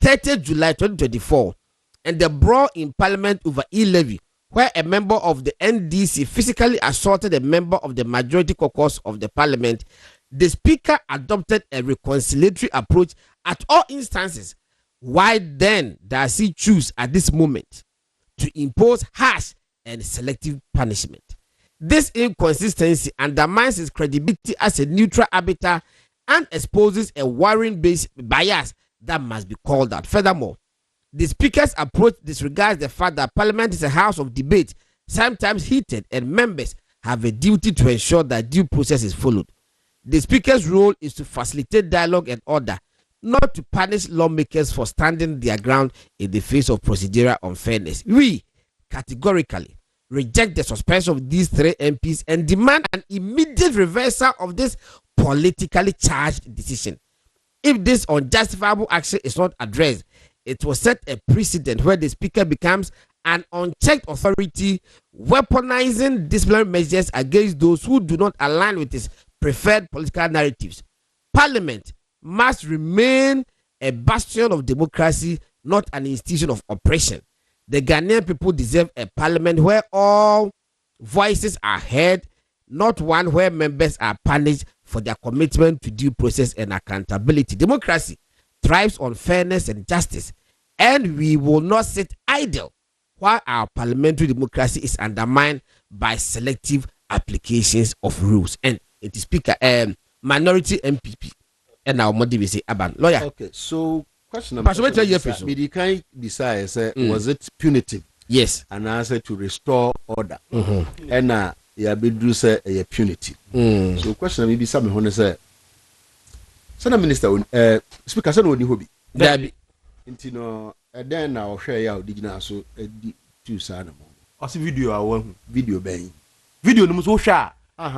30 July 2024, and the brawl in Parliament over e-levy, where a member of the NDC physically assaulted a member of the majority caucus of the Parliament, the Speaker adopted a reconciliatory approach at all instances. Why then does he choose at this moment to impose harsh and selective punishment? This inconsistency undermines his credibility as a neutral arbiter and exposes a worrying-based bias that must be called out. Furthermore, the Speaker's approach disregards the fact that Parliament is a house of debate, sometimes heated, and members have a duty to ensure that due process is followed. The Speaker's role is to facilitate dialogue and order, not to punish lawmakers for standing their ground in the face of procedural unfairness. We categorically reject the suspension of these 3 MPs and demand an immediate reversal of this politically charged decision. If this unjustifiable action is not addressed, it will set a precedent where the Speaker becomes an unchecked authority, weaponizing disciplinary measures against those who do not align with his preferred political narratives. Parliament must remain a bastion of democracy, not an institution of oppression. The Ghanaian people deserve a parliament where all voices are heard, not one where members are punished for their commitment to due process and accountability. Democracy thrives on fairness and justice, and we will not sit idle while our parliamentary democracy is undermined by selective applications of rules. And it is Speaker, minority MPP, and our modi we say Aban lawyer. Okay, so question number. Bediako decide was it punitive? Yes, and answer to restore order. And ya bedru say a punitive. So question maybe some who say Senate Minister Speaker say no ni hobi. Dabi. Nti no then na ohwe ya odigina so edi two sana mo. O si video awu. Video ben. Video no so hwe a.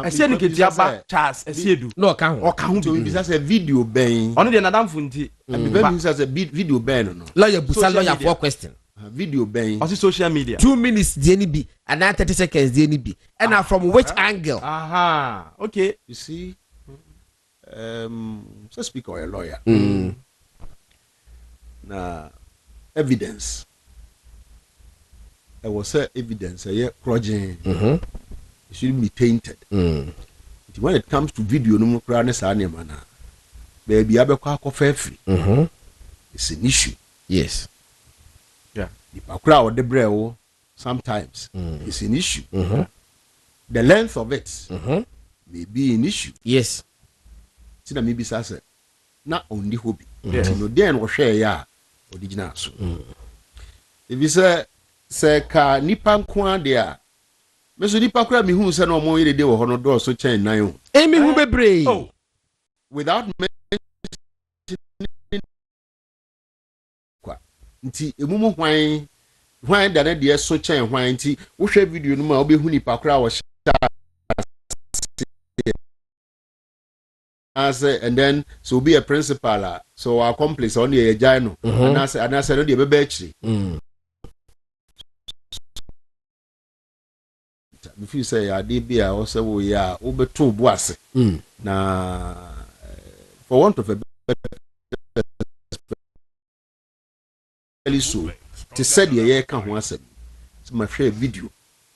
Ese ni ketia ba Charles ese edu. No ka ho. So we say video ben. Ono de nadamfo nti. Ben say video ben no. Lawyer busa lawyer for question. Video ben. On social media. 2 minutes the NB and 30 seconds the NB. And now from which angle? Okay. You see, so speak or a lawyer. Now, evidence. I was say evidence. Project. It shouldn't be tainted. When it comes to video, no more crowdness animal. Baby, I be quite free. It's an issue. Yes. The crowd the brew sometimes is an issue. The length of it may be an issue. Yes. See, maybe say not only hobby. No, then we share ya original. If you say ka nipa nkwa dia, me so nipa kura mi hu say no mo yede de wo hono do so chain nan o. Emi hu bebre. Without nti emumu hwan da na de so chen hwan nti wo hwe video no ma obehu nipa kora wo and then so be a principal so our accomplice on the ejai no and I said no de bebe akiri me feel say ade bi a wo say wo ya wo beto bo ase na for want of a better so to said ye ka ho asem so ma share video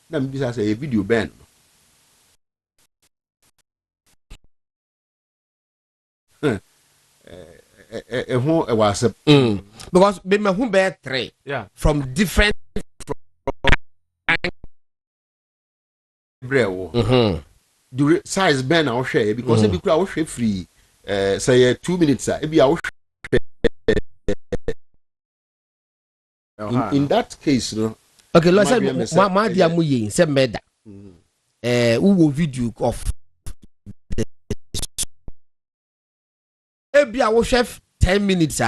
na me bisa say video ben who was because me who bear 3 from different the size ben I share because if you share free say 2 minutes if you in that case no okay let's say ma dia mu yin say meda wo video of ebi a wo chef 10 minutes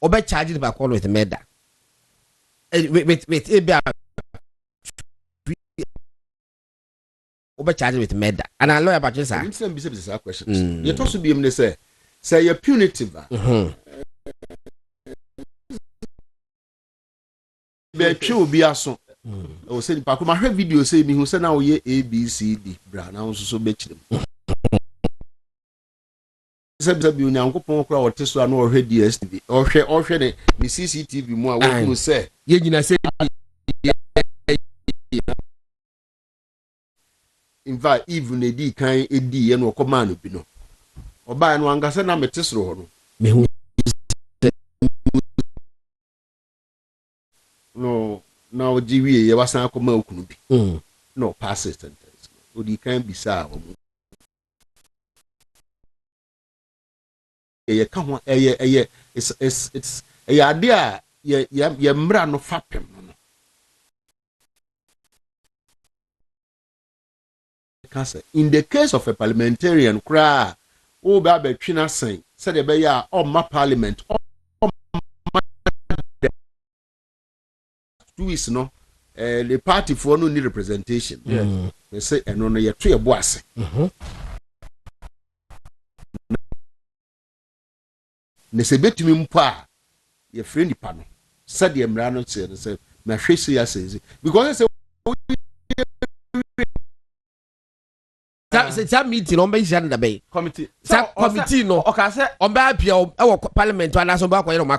obe charge the call with meda with ebi a obe charge with meda and I lawyer about this I'm saying this questions you talk to be him say you're punitive be twe obi aso o say pa ko ma hwe video say mi hu say na wo ye abcd bra na wo so be kyerem say bi onyankopon kora wo teso na wo hwe dstv o hwe ne cctv mu a wo hu say ye nyina say invite even edi kan edi ye no ko ma no bi no oba no angasa na metesro ho no me hu no now GV ye wasan akoma okunu bi no pass it sentence odi kan bisa o mu ye ka ho it's ade a ye mra no fapem no in the case of a parliamentarian kra o ba betwina sen said e be ya o ma parliament is no the party for no need representation they say eno no ye to ye bo ase ne se betumi mpo a ye friend pa no said ye mra no say na hwese ya say because say that meeting on be jan da be committee no okay say on be apia e parliament ana so ba kwaye no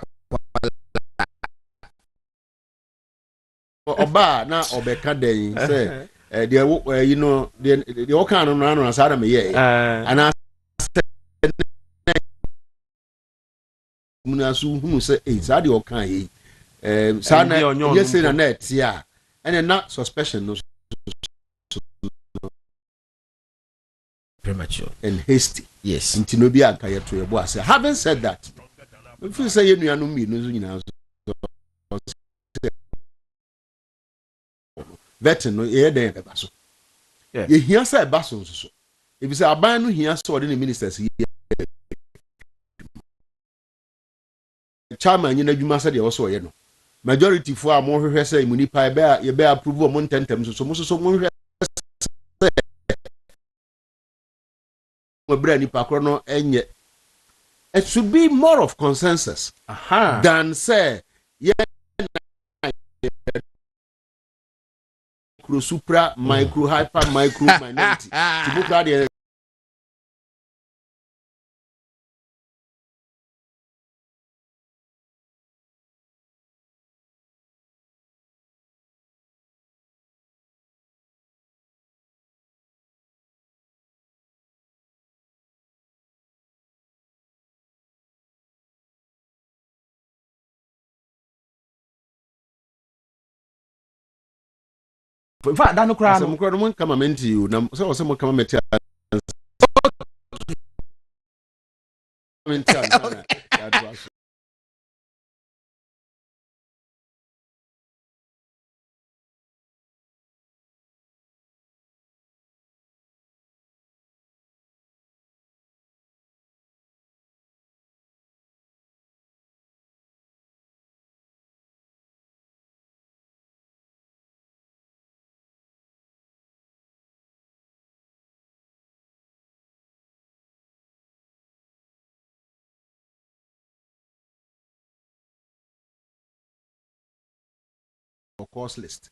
oba na obeka den say you know the all kind no na say na me ye and I munasu hunu say say the all kind ye say na you say na net ya and na suspicion no premature and hasty yes nti no bi anka ye to ye bo ase having said that if you say you nuanu mi no so nyina vetting no ye den be baso ye hia say baso so if you say aban no hia so the ministers ye chairman nyina dwuma say de wo so ye no majority for am hwehwe say munipa ye be approve mo ntentem so mo hwehwe no enye it should be more of consensus than say micro supra micro hyper micro minority tibukra in fact that no cry no mukro no kama menti you na so mo kama meti course list